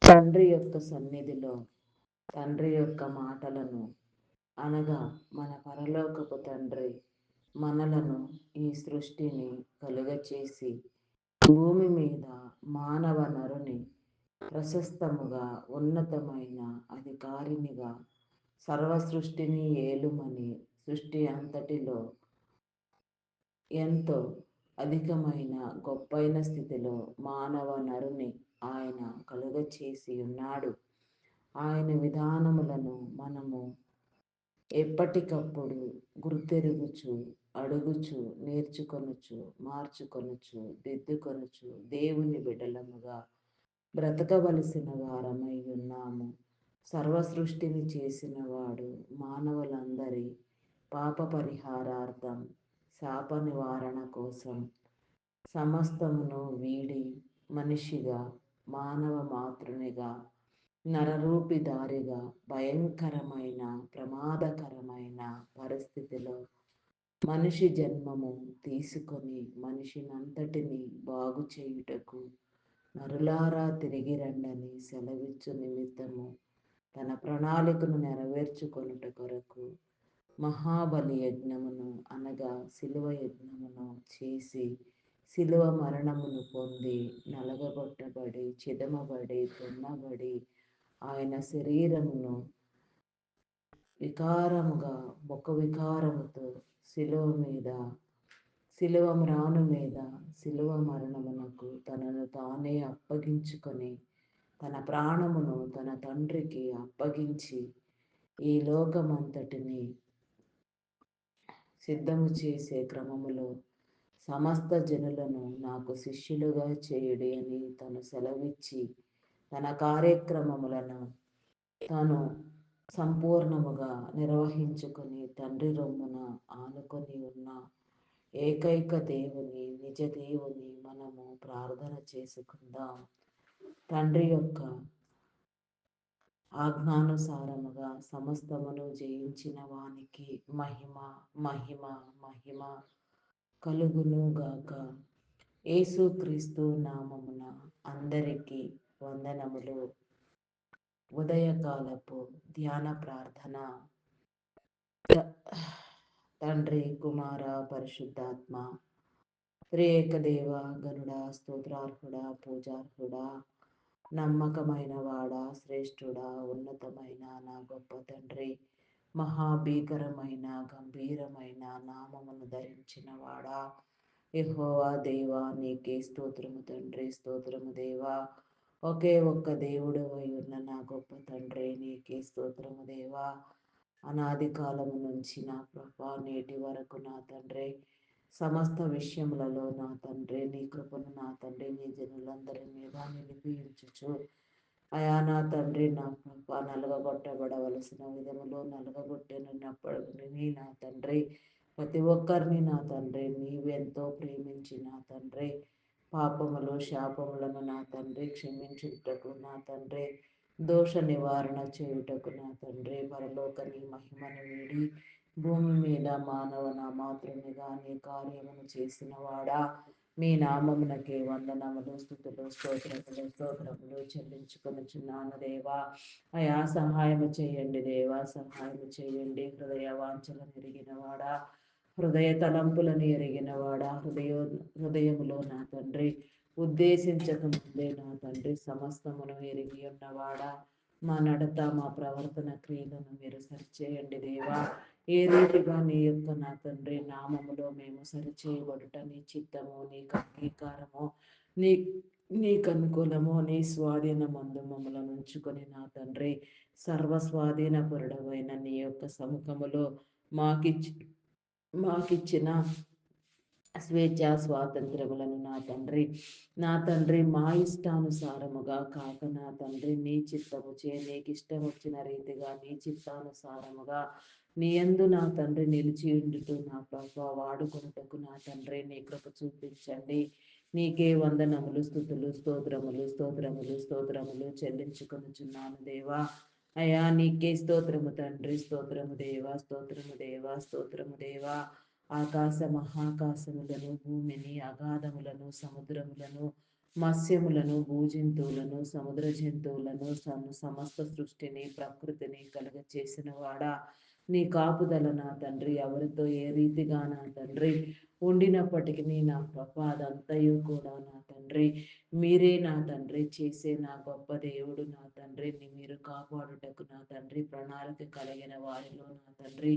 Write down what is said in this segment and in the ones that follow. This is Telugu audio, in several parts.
తండ్రి యొక్క సన్నిధిలో తండ్రి యొక్క మాటలను అనగా మన పరలోకపు తండ్రి మనలను ఈ సృష్టిని కలుగచేసి భూమి మీద మానవ నరుని ప్రశస్తముగా ఉన్నతమైన అధికారినిగా సర్వ సృష్టిని ఏలుమని సృష్టి అంతటిలో ఎంతో అధికమైన గొప్పైన స్థితిలో మానవ నరుని ఆయన కలుగచేసి ఉన్నాడు. ఆయన విధానములను మనము ఎప్పటికప్పుడు గుర్తెరుగుచు అడుగుచు నేర్చుకొనుచు మార్చుకొనుచు దిద్దుకొనుచు దేవుని బిడ్డలముగా బ్రతకవలసిన వారమై ఉన్నాము. సర్వ సృష్టిని చేసిన వాడు మానవులందరి పాప పరిహారార్థం శాప నివారణ కోసం సమస్తమును వీడి మనిషిగా మానవ మాతృనిగా నరరూపిదారిగా భయంకరమైన ప్రమాదకరమైన పరిస్థితిలో మనిషి జన్మము తీసుకొని మనిషినంతటిని బాగు చేయుటకు నరులారా తిరిగి రండని సెలవిచ్చు నిమిత్తము తన ప్రణాళికను నెరవేర్చుకొనుట కొరకు మహాబలి యజ్ఞమును అనగా శిలువ యజ్ఞమును చేసి శిలువ మరణమును పొంది నలగగొట్టబడి చిదమబడి దున్నబడి ఆయన శరీరమును వికారముగా ముఖ వికారముతో శిలువ మీద శిలువ మ్రాను మీద శిలువ మరణమునకు తనను తానే అప్పగించుకొని తన ప్రాణమును తన తండ్రికి అప్పగించి ఈ లోకమంతటిని సిద్ధము చేసే క్రమములో సమస్త జనులను నాకు శిష్యులుగా చేయుడి అని తను సెలవిచ్చి తన కార్యక్రమములను తాను సంపూర్ణముగా నిర్వహించుకొని తండ్రి రొమ్మున ఆనుకొని ఉన్న ఏకైక దేవుని నిజ దేవుని మనము ప్రార్థన చేసుకుందాం. తండ్రి యొక్క ఆజ్ఞానుసారముగా సమస్తమును జయించిన వానికి మహిమ మహిమ మహిమ కలుగును గాక. యేసుక్రీస్తు నామమున అందరికీ వందనములు. ఉదయకాలపు ధ్యాన ప్రార్థన. తండ్రి కుమార పరిశుద్ధాత్మ త్రియేక దేవ గనుడా స్తోత్రార్హుడా పూజార్హుడా నమ్మకమైన వాడా శ్రేష్ఠుడా ఉన్నతమైన నా గొప్ప తండ్రి మహాభీకరమైన గంభీరమైన నామమును ధరించిన వాడా యెహోవా దేవా నీకే స్తోత్రము తండ్రి స్తోత్రము దేవా. ఒకే ఒక్క దేవుడు అయి ఉన్న నా గొప్ప తండ్రి నీకే స్తోత్రము దేవా. అనాది కాలము నుంచి నా ప్రభా నేటి వరకు నా తండ్రి సమస్త విషయములలో నా తండ్రి నీ కృపను నా తండ్రి నీ జనులందరి మీద నిలిపించుచు అయా నా తండ్రి నా ప్రభా నలగగొట్టబడవలసిన విధములో నలగగొట్టనున్నప్పటికీ నా తండ్రి ప్రతి ఒక్కరిని నా తండ్రి నీవెంతో ప్రేమించి నా తండ్రి పాపములు శాపములను నా తండ్రి క్షమించుటకు నా తండ్రి దోష నివారణ చేయుటకు నా తండ్రి పరలోక నీ మహిమను వీడి భూమి మీద మానవ నామాత్రునిగా నీ కార్యమును చేసిన వాడా మీ నామమునకే వందనములు స్తుతులు స్తోత్రములు స్తోత్రములు చెల్లించుకొనుచున్నాను దేవా. అయా సహాయము చేయండి దేవా సహాయము చేయండి. హృదయ వాంఛలను ఎరిగిన వాడా హృదయ తలంపులను ఎరిగిన వాడా హృదయములో నా తండ్రి ఉద్దేశించక ముందే నా తండ్రి సమస్తమును ఎరిగి ఉన్నవాడా మా నడత మా ప్రవర్తన క్రియలను మీరు సరిచేయండి దేవా. ఏ రీతిగా నీ యొక్క నా తండ్రి నామములో మేము సరిచేయబడుట నీ చిత్తము నీకు అంగీకారము నీ నీకు అనుకూలము నీ స్వాధీనమందు మమ్మలను ఉంచుకొని నా తండ్రి సర్వ స్వాధీనపరుడమైన నీ యొక్క సముఖములో మాకిచ్చిన స్వేచ్ఛ స్వాతంత్రములను నా తండ్రి మా ఇష్టానుసారముగా కాక నా తండ్రి నీ చిత్తము చే నీకు ఇష్టం వచ్చిన రీతిగా నీ చిత్తానుసారముగా నీ యందు నా తండ్రి నిలిచి ఉండుతూ నా ప్రభా వాడుకొనుటకు నా తండ్రి నీ కృప చూపించండి. నీకే వందనములు స్తుతులు స్తోత్రములు స్తోత్రములు స్తోత్రములు చెల్లించుకొనుచున్నాను దేవా. అయా నీకే స్తోత్రము తండ్రి స్తోత్రము దేవా స్తోత్రము దేవా స్తోత్రము దేవా. ఆకాశ మహాకాశములను భూమిని అగాధములను సముద్రములను మత్స్యములను, భూజంతువులను, సముద్ర జంతువులను, సమస్త సృష్టిని, ప్రకృతిని కలుగచేసిన వాడా, నీ కాపుదల నా తండ్రి ఎవరితో ఏ రీతిగా నా తండ్రి ఉండినప్పటికీ నా ప్రభా అదంతయు కూడా నా తండ్రి మీరే నా తండ్రి చేసే నా గొప్ప దేవుడు నా తండ్రిని మీరు కాపాడుటకు నా తండ్రి ప్రణాళిక కలిగిన వారిలో నా తండ్రి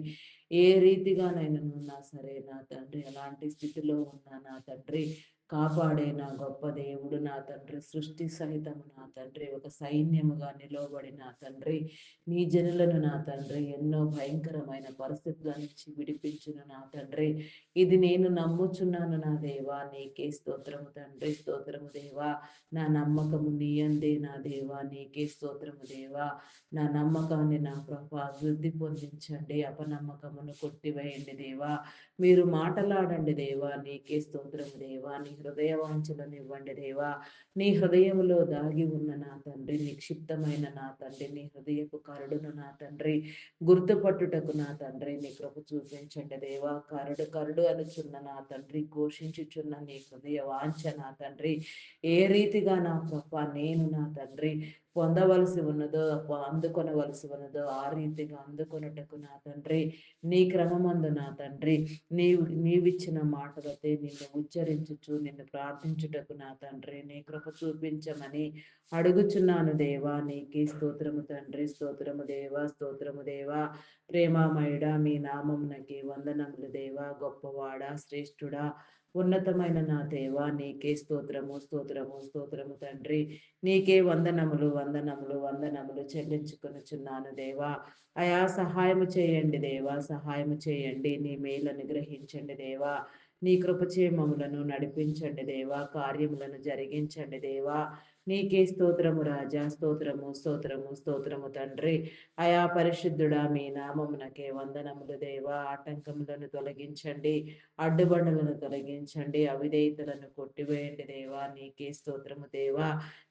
ఏ రీతిగానైనా ఉన్నా సరే నా తండ్రి ఎలాంటి స్థితిలో ఉన్నా నా తండ్రి కాపాడే నా గొప్ప దేవుడు నా తండ్రి సృష్టి సహితము నా తండ్రి ఒక సైన్యముగా నిలవబడి నా తండ్రి నీ జనులను నా తండ్రి ఎన్నో భయంకరమైన పరిస్థితుల నుంచి విడిపించును నా తండ్రి ఇది నేను నమ్ముచున్నాను నా దేవా నీకే స్తోత్రము తండ్రి స్తోత్రము దేవా నా నమ్మకము నీ అందే నా దేవా నీకే స్తోత్రము దేవా నా నమ్మకాన్ని నా ప్రభా అభివృద్ధి పొందించండి అపనమ్మకమును కొట్టివేయండి దేవా మీరు మాటలాడండి దేవా నీకే స్తోత్రము దేవా నీ హృదయ వాంఛలను ఇవ్వండి దేవా నీ హృదయములో దాగి ఉన్న నా తండ్రి నిక్షిప్తమైన నా తండ్రి నీ హృదయపు కరుడును నా తండ్రి గుర్తుపట్టుటకు నా తండ్రి నీ కృప చూపించండి దేవా కరుడు కరుడు అనుచున్న నా తండ్రి ఘోషించుచున్న నీ హృదయ వాంఛ నా తండ్రి ఏ రీతిగా నా కృప నేను నా తండ్రి పొందవలసి ఉన్నదో అందుకొనవలసి ఉన్నదో ఆ రీతిగా అందుకొనుటకు నా తండ్రి నీ క్రమమందు నా తండ్రి నీవిచ్చిన మాటలతో నిన్ను ఉచ్చరించుచు నిన్ను ప్రార్థించుటకు నా తండ్రి నీ కృప చూపించమని అడుగుచున్నాను దేవా నీకే స్తోత్రము తండ్రి స్తోత్రము దేవా స్తోత్రము దేవా ప్రేమామయుడా మీ నామమునకి వందనములు దేవా గొప్పవాడా శ్రేష్ఠుడా ఉన్నతమైన నా దేవా నీకే స్తోత్రము స్తోత్రము స్తోత్రము తండ్రి నీకే వందనములు వందనములు వందనములు చెల్లించుకొనుచున్నాను దేవా అయా సహాయము చేయండి దేవా సహాయము చేయండి నీ మేలను గ్రహించండి దేవా నీ కృపచేమములను నడిపించండి దేవా కార్యములను జరిగించండి దేవా నీకే స్తోత్రము రాజా స్తోత్రము స్తోత్రము స్తోత్రము తండ్రి అయా పరిశుద్ధుడా మీ నామమునకే వందనములు దేవా ఆటంకములను తొలగించండి అడ్డుబండలను తొలగించండి అవిధేయతలను కొట్టివేయండి దేవా నీకే స్తోత్రము దేవా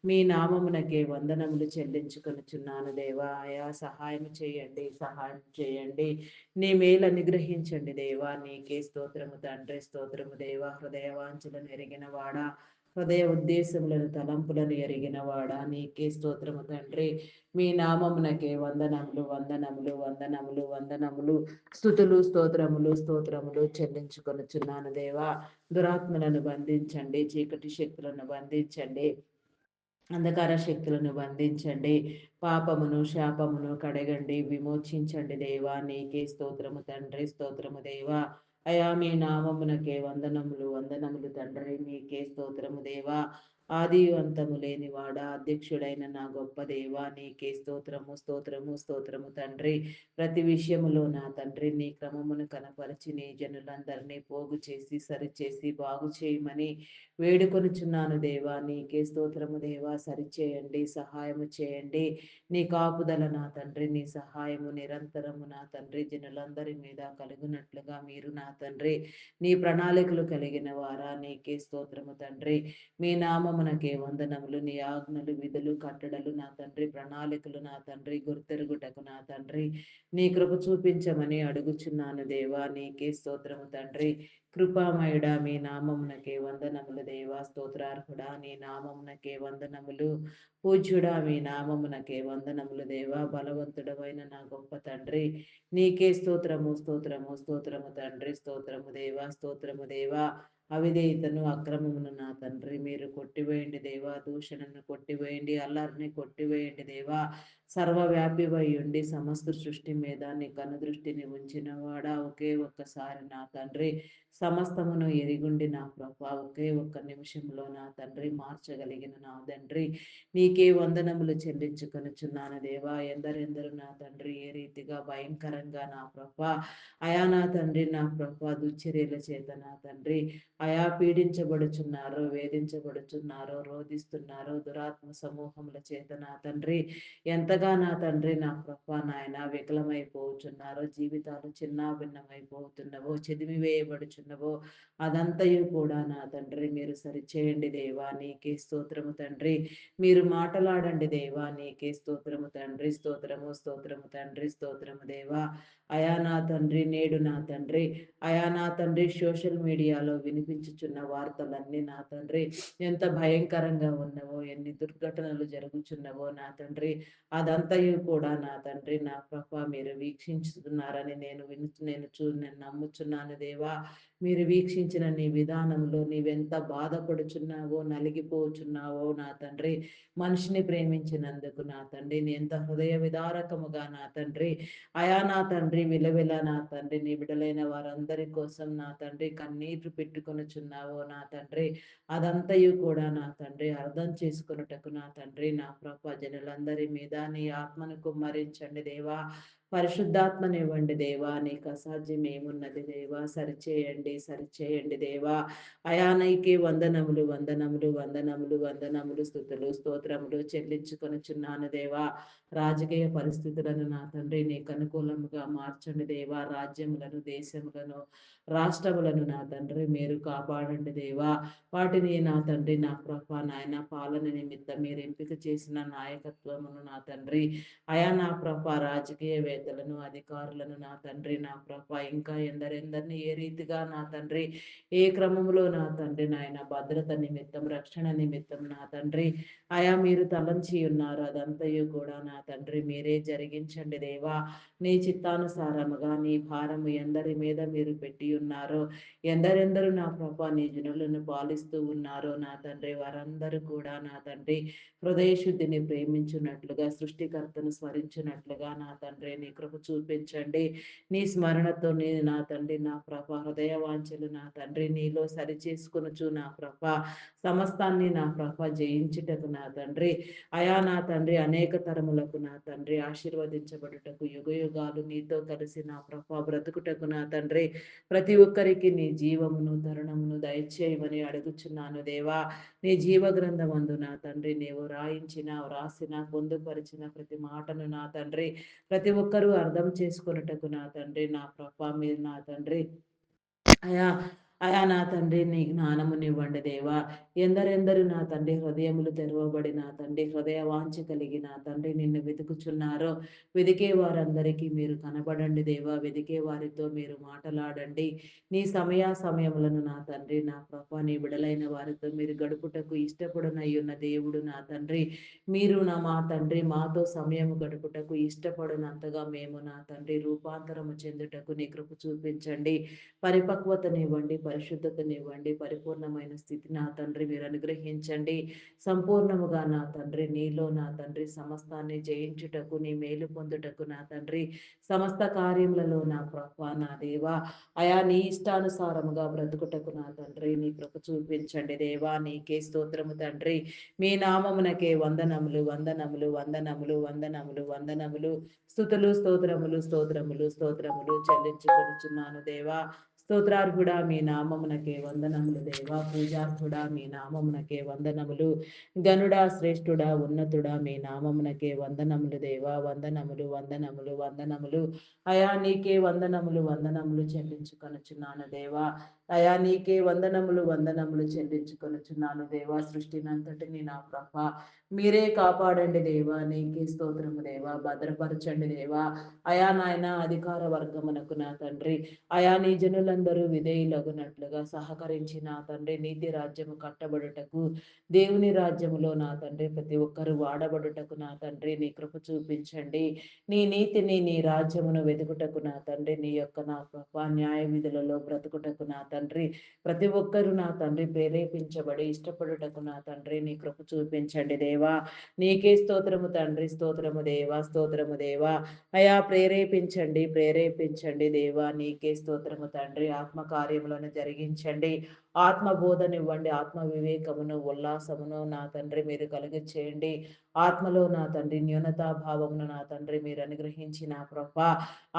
మీ నామమునకే వందనములు చెల్లించుకొనుచున్నాను దేవా అయా సహాయం చేయండి సహాయం చేయండి నీ మేలు అనుగ్రహించండి దేవా నీకే స్తోత్రము తండ్రి స్తోత్రము దేవా హృదయ వాంఛలను ఎరిగిన వాడా హృదయ ఉద్దేశములను తలంపులను ఎరిగిన వాడా నీకే స్తోత్రము తండ్రి మీ నామమునకే వందనములు వందనములు వందనములు వందనములు స్థుతులు స్తోత్రములు స్తోత్రములు చెల్లించుకొనుచున్నాను దేవా దురాత్మలను బంధించండి చీకటి శక్తులను బంధించండి అంధకార శక్తులను బంధించండి పాపమును శాపమును కడగండి విమోచించండి దేవా నీకే స్తోత్రము తండ్రి స్తోత్రము దేవా అయా మీ నామమునకే వందనములు వందనములు తండ్రి నీకే స్తోత్రము దేవా ఆది అంతము లేనివాడా అధ్యక్షుడైన నా గొప్ప దేవా నీకే స్తోత్రము స్తోత్రము స్తోత్రము తండ్రి ప్రతి విషయములో నా తండ్రి నీ క్రమమును కనపరిచి నీ జనులందరినీ పోగు చేసి సరిచేసి బాగు చేయమని వేడుకొనుచున్నాను దేవా నీకే స్తోత్రము దేవా సరిచేయండి సహాయము చేయండి నీ కాపుదల నా తండ్రి నీ సహాయము నిరంతరము నా తండ్రి జనులందరి మీద కలుగునట్లుగా మీరు నా తండ్రి నీ ప్రణాళికలు కలిగిన వారా నీకే స్తోత్రము తండ్రి మీ నామమునకే వందనములు నీ ఆజ్ఞలు విధులు కట్టడలు నా తండ్రి ప్రణాళికలు నా తండ్రి గుర్తెరుగుటకు నా తండ్రి నీ కృప చూపించమని అడుగుచున్నాను దేవా నీకే స్తోత్రము తండ్రి కృపామయుడా మీ నామమునకే వందనములు దేవా స్తోత్రార్హుడా నీ నామమునకే వందనములు పూజ్యుడా మీ నామమునకే వందనములు దేవా బలవంతుడమైన నా గొప్ప తండ్రి నీకే స్తోత్రము స్తోత్రము స్తోత్రము తండ్రి స్తోత్రము దేవా స్తోత్రము దేవా అవిధేయతను అక్రమమును నా తండ్రి మీరు కొట్టివేయండి దేవా దూషణను కొట్టివేయండి అల్లరిని కొట్టివేయండి దేవా సర్వవ్యాపివై ఉండి సమస్త సృష్టి మీద నీ కనుదృష్టిని ఉంచిన వాడా ఒకే ఒక్కసారి నా తండ్రి సమస్తమును ఎరిగుండి నా ప్రభా ఒకే ఒక్క నిమిషంలో నా తండ్రి మార్చగలిగిన నా తండ్రి నీకే వందనములు చెల్లించుకొనుచున్నాను దేవా ఎందరెందరు నా తండ్రి ఏ రీతిగా భయంకరంగా నా ప్రభా అయా నా తండ్రి నా ప్రభా దుశ్చర్యల చేత నా తండ్రి అయా పీడించబడుచున్నారో వేధించబడుచున్నారో రోధిస్తున్నారో దురాత్మ సమూహముల చేత నా తండ్రి ఎంతగా నా తండ్రి నా ప్రభా నాయన వికలమైపోతున్నారో జీవితాలు చిన్నాభిన్నమైపోతున్నవో చెదిమివేయబడుచున్నవో అదంతయు కూడా నా తండ్రి మీరు సరిచేయండి దేవా నీకే స్తోత్రము తండ్రి మీరు మాటలాడండి దేవా నీకే స్తోత్రము తండ్రి స్తోత్రము స్తోత్రము తండ్రి స్తోత్రము దేవా అయా నా తండ్రి, నేడు నా తండ్రి, అయా నా తండ్రి, సోషల్ మీడియాలో వినిపించుచున్న వార్తలన్నీ నా తండ్రి ఎంత భయంకరంగా ఉన్నవో, ఎన్ని దుర్ఘటనలు జరుగుచున్నవో నా తండ్రి, అదంతయు కూడా నా తండ్రి నా ప్రభ మీరు వీక్షించుతున్నారని నేను నమ్ముచున్నాను దేవా. మీరు వీక్షించిన నీ విధానంలో నీవెంత బాధపడుచున్నావో, నలిగిపోచున్నావో నా తండ్రి, మనిషిని ప్రేమించినందుకు నా తండ్రి, నీ ఎంత హృదయ విదారకముగా నా తండ్రి, అయా నా తండ్రి, విలవిల నా తండ్రి, నీ బిడలైన వారందరి కోసం నా తండ్రి కన్నీరు పెట్టుకొనుచున్నావో నా తండ్రి, అదంతయు కూడా నా తండ్రి అర్థం చేసుకొనుటకు నా తండ్రి నా ప్రభ జనులందరి మీద నీ ఆత్మను కుమ్మరించండి దేవా. పరిశుద్ధాత్మనివ్వండి దేవా, నీకు అసాధ్యం ఏమున్నది దేవా, సరిచేయండి సరిచేయండి దేవా. అయా నీకే వందనములు వందనములు వందనములు వందనములు, స్తుతులు స్తోత్రములు చెల్లించుకొనుచున్నాను దేవా. రాజకీయ పరిస్థితులను నా తండ్రి నీకు అనుకూలముగా మార్చండి దేవా. రాజ్యములను, దేశములను, రాష్ట్రములను నా తండ్రి మీరు కాపాడండి దేవా. వాటిని నా తండ్రి నా ప్రభ నాయన పాలన నిమిత్తం మీరు ఎంపిక చేసిన నాయకత్వమును నా తండ్రి, అయా నా ప్రభ రాజకీయవేత్తలను, అధికారులను నా తండ్రి నా ప్రభ ఇంకా ఎందరెందరిని ఏ రీతిగా నా తండ్రి, ఏ క్రమంలో నా తండ్రి నాయన భద్రత నిమిత్తం, రక్షణ నిమిత్తం నా తండ్రి అయా మీరు తలంచి ఉన్నారు, అదంతయు కూడా నా తండ్రి మీరే జరిగించండి దేవా. నీ చిత్తానుసారముగా నీ భారము ఎందరి మీద మీరు పెట్టి ఉన్నారో, ఎందరెందరూ నా ప్రభ నీ జనులను పాలిస్తూ ఉన్నారో నా తండ్రి, వారందరూ కూడా నా తండ్రి హృదయ శుద్ధిని ప్రేమించున్నట్లుగా, సృష్టికర్తను స్మరించినట్లుగా నా తండ్రి నీ కృప చూపించండి. నీ స్మరణతో నా తండ్రి నా ప్రభ హృదయ వాంఛలు నా తండ్రి నీలో సరిచేసుకొనుచు నా ప్రభ సమస్తాన్ని నా ప్రభ జయించుటకు నా తండ్రి, అయా నా తండ్రి అనేక తరములకు నా తండ్రి ఆశీర్వదించబడుటకు, యుగ యుగాలు నీతో కలిసి నా ప్రభ బ్రతుకుటకు నా తండ్రి ప్రతి ఒక్కరికి నీ జీవమును తరుణమును దయచేయమని అడుగుచున్నాను దేవా. నీ జీవ గ్రంథమందు నా తండ్రి నీవు వ్రాసిన పొందుపరిచిన ప్రతి మాటను నా తండ్రి ప్రతి ఒక్కరూ అర్థం చేసుకొనుటకు నా తండ్రి నా ప్రభ మీరు నా తండ్రి అయా అయా నా తండ్రి నీ జ్ఞానమునివ్వండి దేవా. ఎందరెందరు నా తండ్రి హృదయములు తెరవబడి నా తండ్రి హృదయ వాంఛ కలిగి నా తండ్రి నిన్ను వెతుకుచున్నారో, వెదికే వారందరికీ మీరు కనబడండి దేవా. వెదికే వారితో మీరు మాటలాడండి. నీ సమయములను నా తండ్రి నా ప్రభ నీ బిడలైన వారితో మీరు గడుపుటకు ఇష్టపడనయ్యున్న దేవుడు నా తండ్రి, మీరు మా తండ్రి మాతో సమయం గడుపుటకు ఇష్టపడినంతగా మేము నా తండ్రి రూపాంతరము చెందుటకు నీ కృప చూపించండి. పరిపక్వతనివ్వండి, పరిశుద్ధతనివ్వండి, పరిపూర్ణమైన స్థితి నా తండ్రి మీరు అనుగ్రహించండి. సంపూర్ణముగా నా తండ్రి నీలో నా తండ్రి సమస్తాన్ని జయించుటకు, నీ మేలు పొందుటకు నా తండ్రి సమస్త కార్యములలో నా ప్రభ నా దేవా అయా నీ ఇష్టానుసారముగా బ్రతుకుటకు నా తండ్రి నీ కృప చూపించండి దేవా. నీకే స్తోత్రము తండ్రి. మీ నామమునకే వందనములు వందనములు వందనములు వందనములు వందనములు, స్తుతులు స్తోత్రములు స్తోత్రములు స్తోత్రములు చెల్లించుకొనుచున్నాను దేవా. స్తోత్రార్హుడా మీ నామమునకే వందనములు దేవా. పూజార్హుడా మీ నామమునకే వందనములు. గనుడా శ్రేష్ఠుడా ఉన్నతుడా మీ నామమునకే వందనములు దేవా. వందనములు వందనములు వందనములు. అయా నీకే వందనములు వందనములు చెల్లించుకొనుచున్నాను దేవా. అయా నీకే వందనములు వందనములు చెల్లించుకొనుచున్నాను దేవా. సృష్టినంతటిని నా ప్రభ మీరే కాపాడండి దేవా. నీకే స్తోత్రము దేవా. భద్రపరచండి దేవా. అయా నాయన అధికార వర్గమునకు నా తండ్రి, అయా నీ జనులందరూ విధేయులగునట్లుగా సహకరించి నా తండ్రి నీతి రాజ్యము కట్టబడుటకు, దేవుని రాజ్యములో నా తండ్రి ప్రతి ఒక్కరూ వాడబడుటకు నా తండ్రి నీ కృప చూపించండి. నీ నీతిని నీ రాజ్యమును వెతుకుటకు నా తండ్రి నీ యొక్క నా కృప న్యాయ విధులలో బ్రతుకుటకు నా తండ్రి ప్రతి ఒక్కరూ నా తండ్రి ప్రేరేపించబడి ఇష్టపడుటకు నా తండ్రి నీ కృప చూపించండి దేవా. నీకే స్తోత్రము తండ్రి. స్తోత్రము దేవా. స్తోత్రము దేవా. అయా ప్రేరేపించండి ప్రేరేపించండి దేవా. నీకే స్తోత్రము తండ్రి. ఆత్మ కార్యములను జరిగించండి. ఆత్మ బోధనివ్వండి. ఆత్మ వివేకమును ఉల్లాసమును నా తండ్రి మీరు కలుగు చేయండి. ఆత్మలో నా తండ్రి న్యూనతాభావమును నా తండ్రి మీరు అనుగ్రహించి నా ప్రభ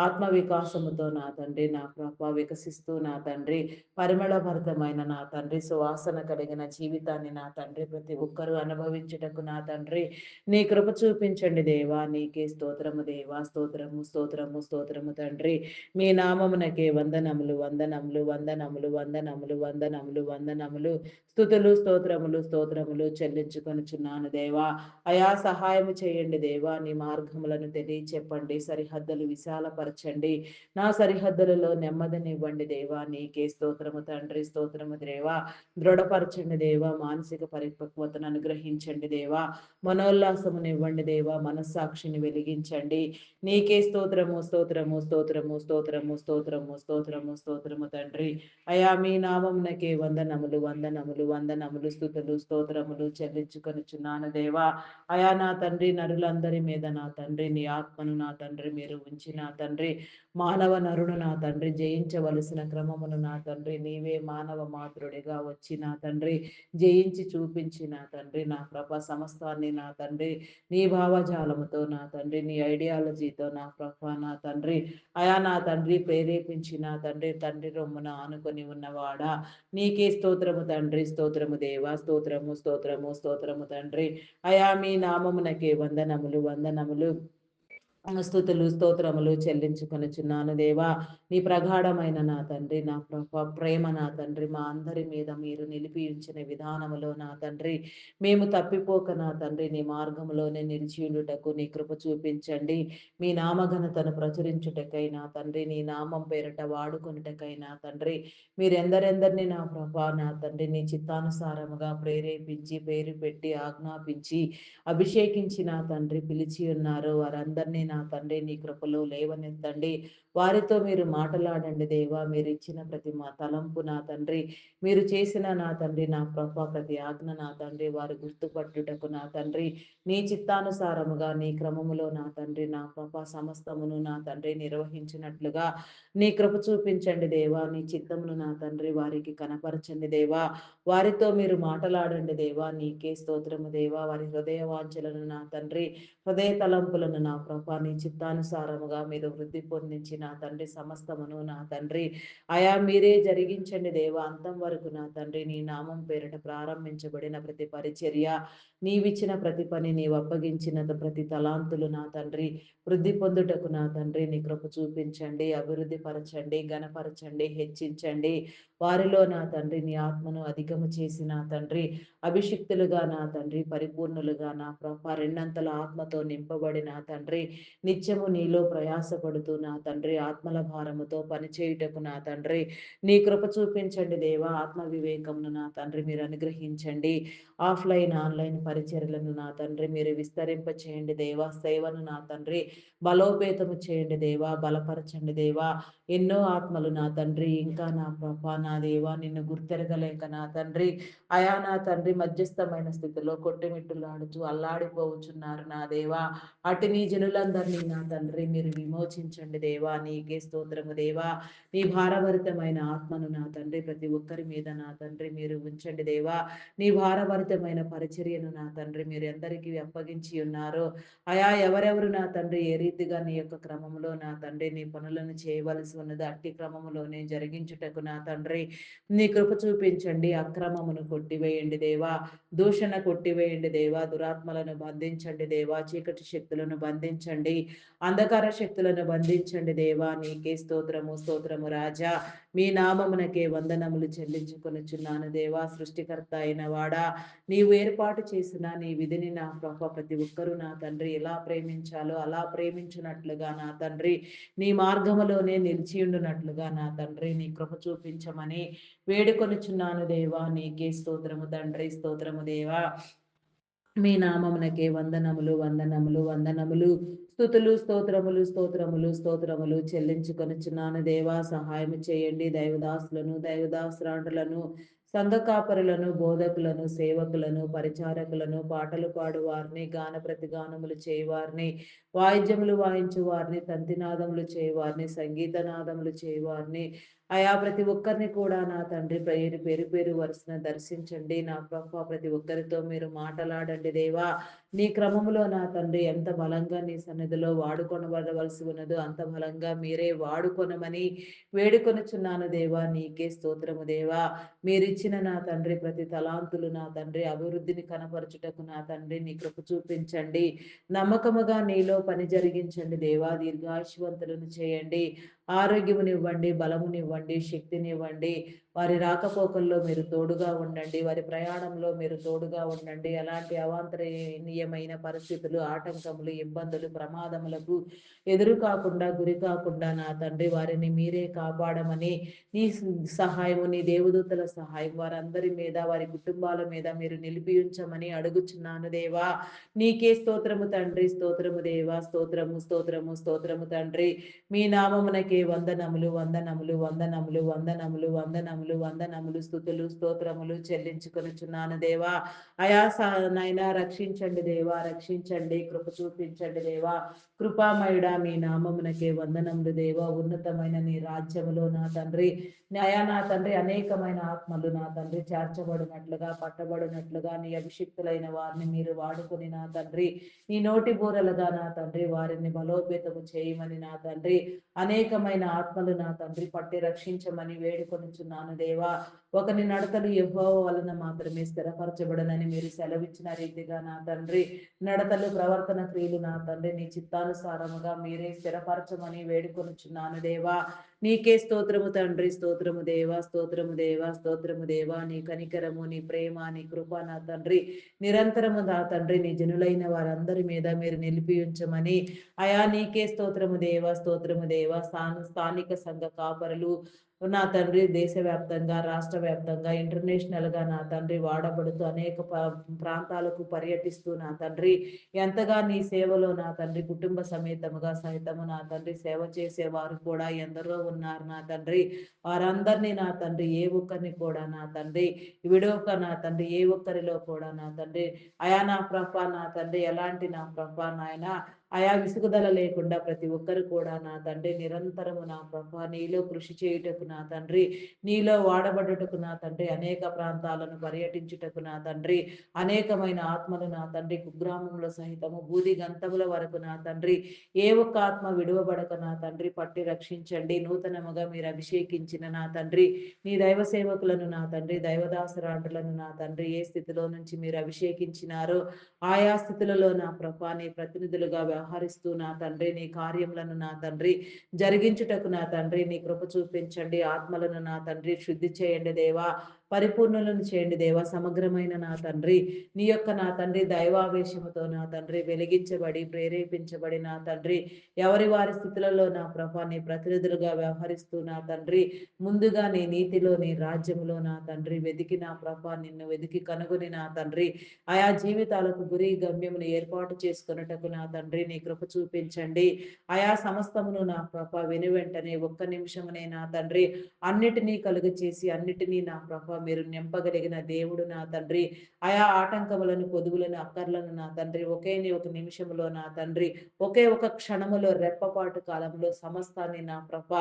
ఆత్మ వికాసముతో నా తండ్రి నా ప్రభ వికసిస్తూ నా తండ్రి పరిమళభరితమైన నా తండ్రి సువాసన కలిగిన జీవితాన్ని నా తండ్రి ప్రతి ఒక్కరూ అనుభవించుటకు నా తండ్రి. నీ కృప చూపించండి దేవా. నీకే స్తోత్రము దేవా. స్తోత్రము, స్తోత్రము, స్తోత్రము తండ్రి. మీ నామమునకే వందనములు, వందనములు, వందనములు, వందనములు, వందనములు, వందనములు. స్తుతులు, స్తోత్రములు, స్తోత్రములు చెల్లించుకొనుచున్నాను దేవా. అయా సహాయము చేయండి దేవా. నీ మార్గములను తెలియచెప్పండి. సరిహద్దులు విశాలపరచండి. నా సరిహద్దులలో నెమ్మదినివ్వండి దేవా. నీకే స్తోత్రము తండ్రి. స్తోత్రము దేవా. దృఢపరచండి దేవా. మానసిక పరిపక్వతను అనుగ్రహించండి దేవా. మనోల్లాసమునివ్వండి దేవా. మనస్సాక్షిని వెలిగించండి. నీకే స్తోత్రము, స్తోత్రము, స్తోత్రము, స్తోత్రము, స్తోత్రము, స్తోత్రము, స్తోత్రము తండ్రి. అయా మీ నామమునకే వందనములు, వందనములు, వందనములు, స్తుతులు, స్తోత్రములు చెల్లించుకొనుచున్నాను దేవా. అయా నా తండ్రి, నరులందరి మీద నా తండ్రి నీ ఆత్మను నా తండ్రి మీరు ఉంచి నా తండ్రి, మానవ నరుడు నా తండ్రి జయించవలసిన క్రమమును నా తండ్రి నీవే మానవ మాతృడిగా వచ్చి నా తండ్రి జయించి చూపించి నా తండ్రి నా ప్రభ సమస్తాన్ని నా తండ్రి నీ భావజాలముతో నా తండ్రి నీ ఐడియాలజీతో నా ప్రభ నా తండ్రి అయా నా తండ్రి ప్రేరేపించి నా తండ్రి తండ్రి రొమ్మున ఆనుకొని ఉన్నవాడా. నీకే స్తోత్రము తండ్రి. స్తోత్రము దేవా. స్తోత్రము, స్తోత్రము, స్తోత్రము తండ్రి. అయా మీ నామమునకే వందనములు, వందనములు, స్తుతులు, స్తోత్రములు చెల్లించుకొనుచున్నాను దేవా. నీ ప్రగాఢమైన నా తండ్రి నా ప్రేమ నా తండ్రి మా అందరి మీద మీరు నిలిపి ఉంచిన విధానములో నా తండ్రి మేము తప్పిపోక నా తండ్రి నీ మార్గములోనే నిలిచియుండుటకు నీ కృప చూపించండి. మీ నామఘనతను ప్రచురించుటకై నా తండ్రి నీ నామం పేరట వాడుకొనుటకై నా తండ్రి మీరెందరెందరిని నా ప్రభా నా తండ్రి నీ చిత్తానుసారముగా ప్రేరేపించి పేరు పెట్టి ఆజ్ఞాపించి అభిషేకించి నా తండ్రి పిలిచి ఉన్నారు వారందరినీ నా తండ్రి నీ కృపలో లేవనెత్తండి. వారితో మీరు మాట్లాడండి దేవా. మీరు ఇచ్చిన ప్రతి మా తలంపు నా తండ్రి మీరు చేసిన నా తండ్రి నా ప్రభ ప్రతి ఆజ్ఞ నా తండ్రి వారు గుర్తుపట్టుటకు నా తండ్రి నీ చిత్తానుసారముగా నీ క్రమములో నా తండ్రి నా ప్రభ సమస్తమును నా తండ్రి నిర్వహించినట్లుగా నీ కృప చూపించండి దేవా. నీ చిత్తమును నా తండ్రి వారికి కనపరచండి దేవా. వారితో మీరు మాట్లాడండి దేవా. నీకే స్తోత్రము దేవా. వారి హృదయ వాంఛలను నా తండ్రి హృదయ తలంపులను నా ప్రభా నీ చిత్తానుసారముగా మీరు వృద్ధి పొందించి నా తండ్రి సమస్తమును నా తండ్రి అయా మీరే జరిగించండి దేవా. అంతం వరకు నా తండ్రి నీ నామం పేరిట ప్రారంభించబడిన ప్రతి పరిచర్య నీవిచ్చిన ప్రతి పని నీవు అప్పగించిన ప్రతి తలాంతులు నా తండ్రి వృద్ధి పొందుటకు నా తండ్రి నీ కృప చూపించండి. అభివృద్ధి పరచండి, ఘనపరచండి, హెచ్చించండి. వారిలో నా తండ్రి నీ ఆత్మను అధికము చేసి నా తండ్రి అభిషిక్తులుగా నా తండ్రి పరిపూర్ణులుగా నా ప్రభ రెండంతల ఆత్మతో నింపబడి నా తండ్రి నిత్యము నీలో ప్రయాసపడుతూ నా తండ్రి ఆత్మల భారముతో పనిచేయుటకు నా తండ్రి నీ కృప చూపించండి దేవా. ఆత్మ వివేకమును నా తండ్రి మీరు అనుగ్రహించండి. ఆఫ్లైన్ ఆన్లైన్ పరిచర్లను నా తండ్రి మీరు విస్తరింప చేయండి దేవా. సేవను నా తండ్రి బలోపేతము చేయండి దేవా. బలపరచండి దేవా. ఎన్నో ఆత్మలు నా తండ్రి ఇంకా నా ప్రభా నా దేవా నిన్ను గుర్తెరగలేక నా తండ్రి అయా నా తండ్రి మధ్యస్థమైన స్థితిలో కొట్టుమిట్టులాడుచు అల్లాడిపోవచ్చున్నారు నా దేవా. అటు నీ జనులందరినీ నా తండ్రి మీరు విమోచించండి దేవా. నీకే స్తోత్రము దేవా. నీ భారభరితమైన ఆత్మను నా తండ్రి ప్రతి ఒక్కరి మీద నా తండ్రి మీరు ఉంచండి దేవా. నీ భారభరితమైన పరిచర్యను నా తండ్రి మీరు ఎందరికీ అప్పగించి ఉన్నారో అయా ఎవరెవరు నా తండ్రి ఏ రీతిగా నీ యొక్క క్రమంలో నా తండ్రి నీ పనులను చేయవలసి ఉన్నది అట్టి క్రమములోనే జరిగించుటకు నా తండ్రి నీ కృప చూపించండి. అక్రమమును కొట్టివేయండి దేవా. దూషణ కొట్టివేయండి దేవా. దురాత్మలను బంధించండి దేవా. చీకటి శక్తులను బంధించండి. అంధకార శక్తులను బంధించండి దేవా. నీకే స్తోత్రము, స్తోత్రము రాజా. మీ నామమునకే వందనములు చెల్లించుకొనుచున్నాను దేవా. సృష్టికర్త అయిన వాడా నీవు ఏర్పాటు చేసిన నీ విధిని నా ప్రభ ప్రతి ఒక్కరూ నా తండ్రి ఎలా ప్రేమించాలో అలా ప్రేమించున్నట్లుగా నా తండ్రి నీ మార్గములోనే నిలిచియుండునట్లుగా నా తండ్రి నీ కృప చూపించమని వేడుకొనుచున్నాను దేవా. నీకే స్తోత్రము తండ్రి. స్తోత్రము దేవా. మీ నామమునకే వందనములు, వందనములు, వందనములు, స్తుతులు, స్తోత్రములు, స్తోత్రములు, స్తోత్రములు చెల్లించుకొనుచున్నాను దేవా. సహాయం చేయండి. దైవదాసులను దైవదాసురాండ్రులను సంఘ కాపరులను బోధకులను సేవకులను పరిచారకులను పాటలు పాడువారిని గాన ప్రతిగానములు చేయవారిని వాయిద్యములు వాయించు వారిని తంతినాదములు చేయవారిని సంగీతనాదములు చేయవారిని అయా ప్రతి ఒక్కరిని కూడా నా తండ్రి పేరు పేరు పేరు వరుసన దర్శించండి నా ప్రభ. ప్రతి ఒక్కరితో మీరు మాట్లాడండి దేవా. నీ క్రమములో నా తండ్రి ఎంత బలంగా నీ సన్నిధిలో వాడుకొనబడవలసి ఉన్నదో అంత బలంగా మీరే వాడుకొనమని వేడుకొనుచున్నాను దేవా. నీకే స్తోత్రము దేవా. మీరిచ్చిన నా తండ్రి ప్రతి తలాంతులు నా తండ్రి అభివృద్ధిని కనపరచుటకు నా తండ్రి నీ కృప చూపించండి. నమ్మకముగా నీలో పని జరిగించండి దేవా. దీర్ఘాయుష్వంతులను చేయండి. ఆరోగ్యమునివ్వండి, బలమునివ్వండి, శక్తినివ్వండి. వారి రాకపోకల్లో మీరు తోడుగా ఉండండి. వారి ప్రయాణంలో మీరు తోడుగా ఉండండి. ఎలాంటి అవాంతరణీయమైన పరిస్థితులు, ఆటంకములు, ఇబ్బందులు, ప్రమాదములకు ఎదురు కాకుండా, గురి కాకుండా నా తండ్రి వారిని మీరే కాపాడమని నీ సహాయము, నీ దేవదూతల సహాయం వారందరి మీద, వారి కుటుంబాల మీద మీరు నిలిపి ఉంచమని అడుగుచున్నాను దేవా. నీకే స్తోత్రము తండ్రి. స్తోత్రము దేవా. స్తోత్రము, స్తోత్రము, స్తోత్రము తండ్రి. మీ నామమునకే వందనములు, వందనములు, వందనములు, వందనములు, వందనములు, వందనములు, స్తుతులు, స్తోత్రములు చెల్లించుకొనుచున్నాను దేవా. నైనా రక్షించండి దేవా. రక్షించండి, కృప చూపించండి దేవా. కృపామయుడా మీ నామమునకే వందనములు దేవా. ఉన్నతమైన నీ రాజ్యములో నా తండ్రి, నా తండ్రి అనేకమైన ఆత్మలు నా తండ్రి చేర్చబడినట్లుగా, పట్టబడినట్లుగా నీ అభిషిక్తులైన వారిని మీరు వాడుకొని నా తండ్రి నీ నోటి బూరలుగా నా తండ్రి వారిని బలోపేతము చేయమని నా తండ్రి అనేకమైన ఆత్మలు నా తండ్రి పట్టి రక్షించమని వేడుకొనుచున్నాను దేవా. ఒకని నడతలు యెహోవా వలన మాత్రమే స్థిరపరచబడనని మీరు సెలవిచ్చిన రీతిగా నా తండ్రి నడతలు, ప్రవర్తన క్రియలు నా తండ్రి నీ చిత్తానుసారముగా మీరే స్థిరపరచమని వేడుకొనుచున్నాను దేవా. నీకే స్తోత్రము తండ్రి. స్తోత్రము దేవా. స్తోత్రము దేవా. స్తోత్రము దేవా. నీ కనికరము, నీ ప్రేమ, నీ కృప నా తండ్రి నిరంతరము నా తండ్రి నీ జనులైన వారందరి మీద మీరు నిలిపి ఉంచమని అయా నీకే స్తోత్రము దేవా. స్తోత్రము దేవా. స్థానిక సంఘ కాపరులు నా తండ్రి దేశవ్యాప్తంగా, రాష్ట్ర వ్యాప్తంగా, ఇంటర్నేషనల్గా నా తండ్రి వాడబడుతూ అనేక ప్రాంతాలకు పర్యటిస్తూ నా తండ్రి ఎంతగా నీ సేవలో నా తండ్రి కుటుంబ సమేతముగా సహితము నా తండ్రి సేవ చేసేవారు కూడా ఎందరో ఉన్నారు నా తండ్రి. వారందరినీ నా తండ్రి ఏ ఒక్కరిని కూడా నా తండ్రి విడవక నా తండ్రి ఏ ఒక్కరిలో కూడా నా తండ్రి అయా నా ప్రభ నా తండ్రి ఎలాంటి నా ప్రభ నాయన ఆయా విసుగుదల లేకుండా ప్రతి ఒక్కరు కూడా నా తండ్రి నిరంతరము నా ప్రభ నీలో కృషి చేయుటకు నా తండ్రి నీలో వాడబడుటకు నా తండ్రి అనేక ప్రాంతాలను పర్యటించుటకు నా తండ్రి అనేకమైన ఆత్మలు నా తండ్రి కుగ్రామంలో సహితము బూది గంతముల వరకు నా తండ్రి ఏ ఒక్క ఆత్మ విడువబడక నా తండ్రి పట్టి రక్షించండి. నూతనముగా మీరు అభిషేకించిన నా తండ్రి నీ దైవ సేవకులను నా తండ్రి దైవదాసరాంటులను నా తండ్రి ఏ స్థితిలో నుంచి మీరు అభిషేకించినారో ఆయా స్థితులలో నా ప్రభా నీ ప్రతినిధులుగా వ్యవహరిస్తూ నా తండ్రి నీ కార్యములను నా తండ్రి జరిగించుటకు నా తండ్రి నీ కృప చూపించండి. ఆత్మలను నా తండ్రి శుద్ధి చేయండి దేవా. పరిపూర్ణులను చేయండి దేవా. సమగ్రమైన నా తండ్రి నీ యొక్క నా తండ్రి దైవావేశముతో నా తండ్రి వెలిగించబడి ప్రేరేపించబడి నా తండ్రి ఎవరి వారి స్థితులలో నా ప్రభా నీ ప్రతినిధులుగా వ్యవహరిస్తూ నా తండ్రి ముందుగా నీ నీతిలో నీ రాజ్యములో నా తండ్రి వెతికి నా ప్రభా నిన్ను వెతికి కనుగొని నా తండ్రి ఆయా జీవితాలకు గురి గమ్యమును ఏర్పాటు చేసుకున్నటకు నా తండ్రి నీ కృప చూపించండి. ఆయా సమస్తమును నా ప్రభ విని వెంటనే ఒక్క నిమిషమునే నా తండ్రి అన్నిటినీ కలుగు చేసి అన్నిటినీ నా ప్రభ మీరు నింపగలిగిన దేవుడు నా తండ్రి ఆయా ఆటంకములను పొదువులను అక్కర్లను నా తండ్రి ఒక నిమిషములో నా తండ్రి ఒకే ఒక క్షణములో రెప్పపాటు కాలంలో సమస్తాన్ని నా ప్రభ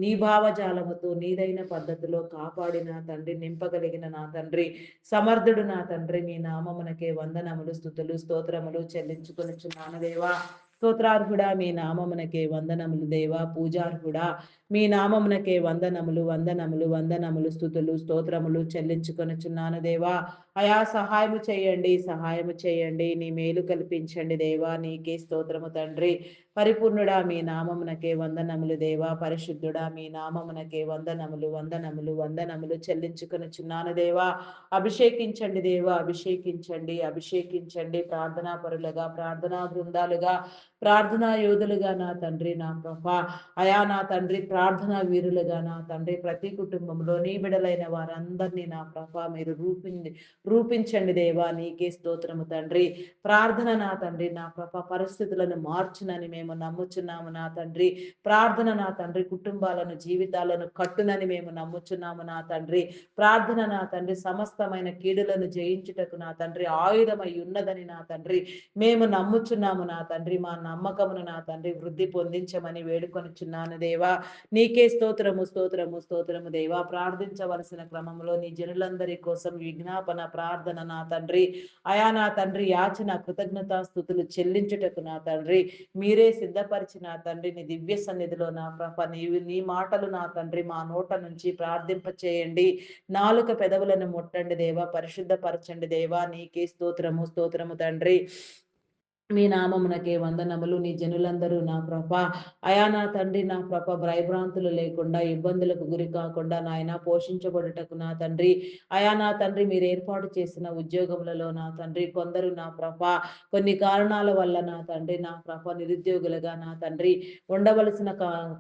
నీ భావజాలముతో నీదైన పద్ధతిలో కాపాడి నా తండ్రి నింపగలిగిన నా తండ్రి సమర్థుడు నా తండ్రి మీ నామమునకే వందనములు స్తుతులు స్తోత్రములు చెల్లించుకొనుచున్నాను దేవా. స్తోత్రార్హుడా మీ నామమునకే వందనములు దేవా. పూజార్హుడా మీ నామమునకే వందనములు, వందనములు, వందనములు, స్తుతులు స్తోత్రములు చెల్లించుకొనుచున్నాను దేవా. అయా సహాయము చేయండి, సహాయము చేయండి. నీ మేలు కల్పించండి దేవా. నీకే స్తోత్రము తండ్రి. పరిపూర్ణుడా మీ నామమునకే వందనములు దేవా. పరిశుద్ధుడా మీ నామమునకే వందనములు, వందనములు, వందనములు చెల్లించుకొనుచున్నాను దేవా. అభిషేకించండి దేవా. అభిషేకించండి, అభిషేకించండి. ప్రార్థనా పరులుగా, ప్రార్థనా బృందాలుగా, ప్రార్థనా యోధులుగా నా తండ్రి నా ప్రభా అయా నా తండ్రి ప్రార్థనా వీరులుగా నా తండ్రి ప్రతి కుటుంబంలో నీ బిడలైన వారందరినీ నా ప్రభా మీరు రూపించండి దేవా. నీకే స్తోత్రము తండ్రి. ప్రార్థన నా తండ్రి నా ప్రభ పరిస్థితులను మార్చునని మేము నమ్ముచున్నాము నా తండ్రి. ప్రార్థన నా తండ్రి కుటుంబాలను జీవితాలను కట్టునని మేము నమ్ముచున్నాము నా తండ్రి. ప్రార్థన నా తండ్రి సమస్తమైన కీడులను జయించుటకు నా తండ్రి ఆయుధమై ఉన్నదని నా తండ్రి మేము నమ్ముచున్నాము నా తండ్రి. మా నమ్మకమును నా తండ్రి వృద్ధి పొందించమని వేడుకొనుచున్నాను దేవా. నీకే స్తోత్రము స్తోత్రము స్తోత్రము దేవా. ప్రార్థించవలసిన క్రమంలో నీ జనులందరి కోసం విజ్ఞాపన ప్రార్థన నా తండ్రి, అయా నా తండ్రి యాచన కృతజ్ఞతా స్థుతులు చెల్లించుటకు నా తండ్రి మీరే సిద్ధపరిచిన తండ్రి నీ దివ్య సన్నిధిలో నా ప్రభ నీ మాటలు నా తండ్రి మా నోట నుంచి ప్రార్థింప చేయండి. నాలుక పెదవులను ముట్టండి దేవా, పరిశుద్ధపరచండి దేవా. నీకే స్తోత్రము స్తోత్రము తండ్రి. మీ నామమునకే వందనములు. నీ జనులందరూ నా ప్రభ అయా నా తండ్రి నా ప్రభ భయభ్రాంతులు లేకుండా ఇబ్బందులకు గురి కాకుండా నాయన పోషించబడుటకు నా తండ్రి అయా నా తండ్రి మీరు ఏర్పాటు చేసిన ఉద్యోగములలో నా తండ్రి కొందరు నా ప్రభ కొన్ని కారణాల వల్ల నా తండ్రి నా ప్రభ నిరుద్యోగులుగా నా తండ్రి ఉండవలసిన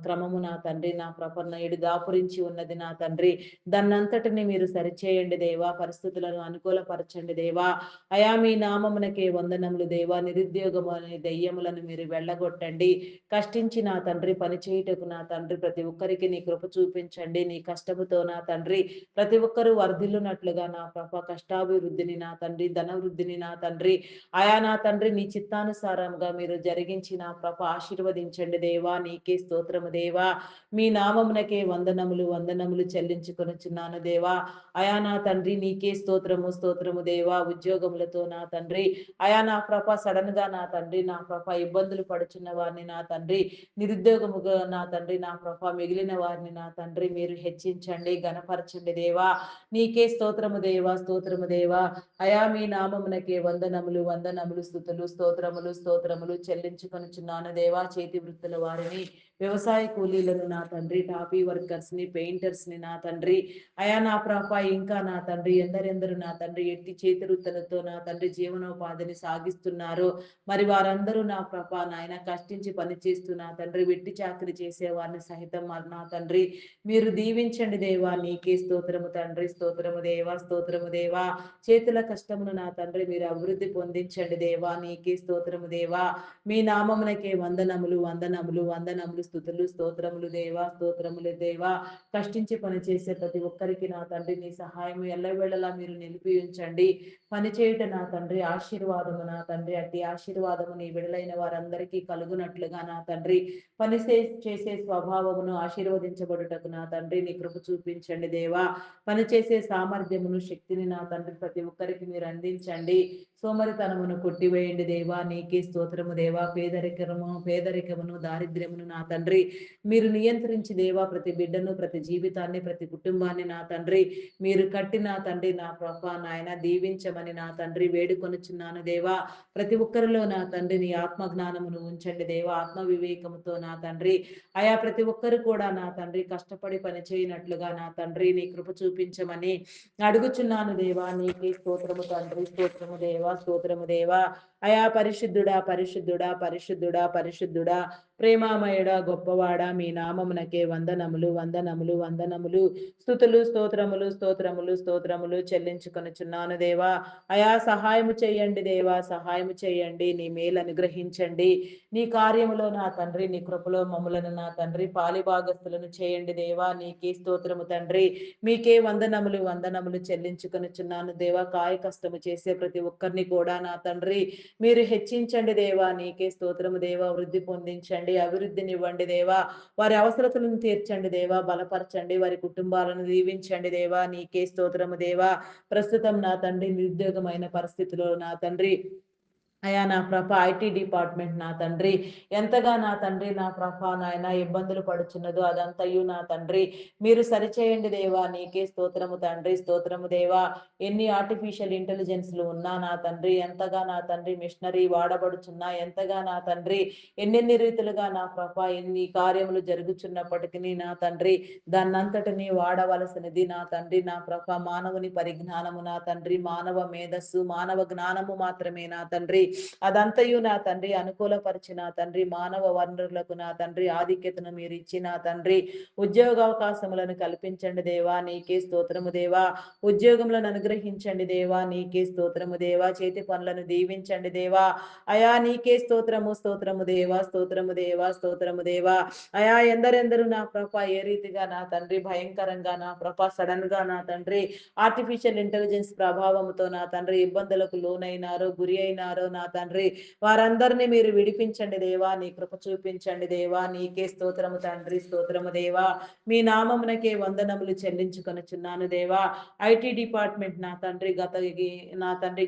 క్రమము నా తండ్రి నా ప్రభ నేడు దాపురించి ఉన్నది నా తండ్రి. దాన్నంతటిని మీరు సరిచేయండి దేవా, పరిస్థితులను అనుకూలపరచండి దేవా. అయా మీ నామమునకే వందనములు దేవా. నిరుద్యోగము అనే దెయ్యములను మీరు వెళ్ళగొట్టండి. కష్టించి నా తండ్రి పని చేయుటకు నా తండ్రి ప్రతి ఒక్కరికి నీ కృప చూపించండి. నీ కష్టముతో నా తండ్రి ప్రతి ఒక్కరూ వర్ధిల్లునట్లుగా నా ప్రభ కష్టాభివృద్ధిని నా తండ్రి ధనవృద్ధిని నా తండ్రి అయా నా తండ్రి నీ చిత్తానుసారంగా మీరు జరిగించి నా ప్రభ ఆశీర్వదించండి దేవా. నీకే స్తోత్రము దేవా. మీ నామమునకే వందనములు వందనములు చెల్లించుకొనుచున్నాను దేవా. అయా నా తండ్రి నీకే స్తోత్రము స్తోత్రము దేవా. ఉద్యోగములతో నా తండ్రి అయా నా ప్రభ సడన్ గా నా తండ్రి నా ప్రభ ఇబ్బందులు పడుచున్న వారిని నా తండ్రి నిరుద్యోగముగా నా తండ్రి నా ప్రభ మిగిలిన వారిని నా తండ్రి మీరు హెచ్చించండి గణపరచండి దేవా. నీకే స్తోత్రము దేవా స్తోత్రము దేవా. అయా మీ నామమునకే వందనములు వందనములు స్థుతులు స్తోత్రములు స్తోత్రములు చెల్లించుకొనుచున్నాను దేవా. చేతి వృత్తుల వారిని వ్యవసాయ కూలీలను నా తండ్రి టాపీ వర్కర్స్ ని పెయింటర్స్ ని నా తండ్రి అయా నా ప్రభ ఇంకా నా తండ్రి ఎందరెందరు నా తండ్రి ఎట్టి చేతి వృత్తులతో నా తండ్రి జీవనోపాధిని సాగిస్తున్నారు. మరి వారందరూ నా ప్రభ నాయన కష్టించి పని చేస్తూ నా తండ్రి వెట్టి చాకరీ చేసే వారిని సహితం నా తండ్రి మీరు దీవించండి దేవా. నీకే స్తోత్రము తండ్రి స్తోత్రము దేవా స్తోత్రము దేవా. చేతుల కష్టమును నా తండ్రి మీరు అభివృద్ధి పొందించండి దేవా. నీకే స్తోత్రము దేవా. మీ నామమునకే వందనములు వందనములు వందనములు స్థుతులు స్తోత్రములు దేవా స్తోత్రములు దేవా. కష్టించి పనిచేసే ప్రతి ఒక్కరికి నా తండ్రి నీ సహాయం ఎల్లవేళలా మీరు నిలిపి ఉంచండి. పనిచేయుట నా తండ్రి ఆశీర్వాదము నా తండ్రి అట్టి ఆశీర్వాదము నీ విడుదలైన వారందరికీ కలుగునట్లుగా నా తండ్రి పని చేసే స్వభావమును ఆశీర్వదించబడుటకు నా తండ్రి నీ కృప చూపించండి దేవా. పనిచేసే సామర్థ్యమును శక్తిని నా తండ్రి ప్రతి ఒక్కరికి మీరు అందించండి. సోమరితనమును కొట్టివేయండి దేవా. నీకే స్తోత్రము దేవా. పేదరికమును దారిద్ర్యమును నా తండ్రి మీరు నియంత్రించి దేవా ప్రతి బిడ్డను ప్రతి జీవితాన్ని ప్రతి కుటుంబాన్ని నా తండ్రి మీరు కట్టి నా తండ్రి నా ప్రభ నాయన దీవించమని నా తండ్రి వేడుకొనుచున్నాను దేవా. ప్రతి ఒక్కరిలో నా తండ్రి నీ ఆత్మ జ్ఞానమును ఉంచండి దేవా. ఆత్మ వివేకముతో నా తండ్రి అయా ప్రతి ఒక్కరు కూడా నా తండ్రి కష్టపడి పని చేయనట్లుగా నా తండ్రి నీ కృప చూపించమని అడుగుచున్నాను దేవా. నీకే స్తోత్రము తండ్రి స్తోత్రము దేవా స్తోత్రము దేవా. అయా పరిశుద్ధుడా పరిశుద్ధుడా పరిశుద్ధుడా పరిశుద్ధుడా ప్రేమామయుడా గొప్పవాడా మీ నామమునకే వందనములు వందనములు వందనములు స్తుతులు స్తోత్రములు స్తోత్రములు స్తోత్రములు చెల్లించుకొనుచున్నాను దేవా. అయా సహాయము చేయండి దేవా, సహాయము చేయండి. నీ మేలు అనుగ్రహించండి. నీ కార్యములో నా తండ్రి నీ కృపలో మమ్ములను నా తండ్రి పాలిభాగస్తులను చేయండి దేవా. నీకే స్తోత్రము తండ్రి. మీకే వందనములు వందనములు చెల్లించుకొనుచున్నాను దేవా. కాయ కష్టము చేసే ప్రతి ఒక్కరిని కూడా నా తండ్రి మీరు హెచ్చించండి దేవా. నీకే స్తోత్రము దేవా. వృద్ధి పొందించండి, అభివృద్ధినివ్వండి దేవా. వారి అవసరతలను తీర్చండి దేవా. బలపరచండి, వారి కుటుంబాలను దీవించండి దేవా. నీకే స్తోత్రము దేవా. ప్రస్తుతం నా తండ్రి నిరుద్యోగమైన పరిస్థితిలో నా తండ్రి అయా నా ప్రభ ఐటీ డిపార్ట్మెంట్ నా తండ్రి ఎంతగా నా తండ్రి నా ప్రభ నాయన ఇబ్బందులు పడుచున్నదో అదంతయు నా తండ్రి మీరు సరిచేయండి దేవా. నీకే స్తోత్రము తండ్రి స్తోత్రము దేవా. ఎన్ని ఆర్టిఫిషియల్ ఇంటెలిజెన్స్లు ఉన్నా నా తండ్రి ఎంతగా నా తండ్రి మిషనరీ వాడబడుచున్నా ఎంతగా నా తండ్రి ఎన్నెన్ని రీతులుగా నా ప్రభ ఎన్ని కార్యములు జరుగుచున్నప్పటికీ నా తండ్రి దాన్నంతటిని వాడవలసినది నా తండ్రి నా ప్రభ మానవుని పరిజ్ఞానము నా తండ్రి మానవ మేధస్సు మానవ జ్ఞానము మాత్రమే నా తండ్రి అదంతయు నా తండ్రి అనుకూలపరిచిన తండ్రి మానవ వనరులకు నా తండ్రి ఆధిక్యతను మీరు ఇచ్చిన తండ్రి ఉద్యోగావకాశములను కల్పించండి దేవా. నీకే స్తోత్రము దేవా. ఉద్యోగములను అనుగ్రహించండి దేవా. నీకే స్తోత్రము దేవా. చేతి పనులను దీవించండి దేవా. అయా నీకే స్తోత్రము స్తోత్రము దేవా స్తోత్రము దేవా స్తోత్రము దేవా. అయా ఎందరెందరు నా ప్రభ ఏ రీతిగా నా తండ్రి భయంకరంగా నా ప్రభ సడన్ గా నా తండ్రి ఆర్టిఫిషియల్ ఇంటెలిజెన్స్ ప్రభావంతో నా తండ్రి ఇబ్బందులకు లోనైనారో గురి అయినారో నా నా తండ్రి వారందరినీ మీరు విడిపించండి దేవా, నీ కృప చూపించండి దేవా. నీకే స్తోత్రము తండ్రి, స్తోత్రము దేవా. మీ నామమునకే వందనములు చెల్లించుకొనుచున్నాను దేవా. ఐటీ డిపార్ట్మెంట్ నా తండ్రి నా తండ్రి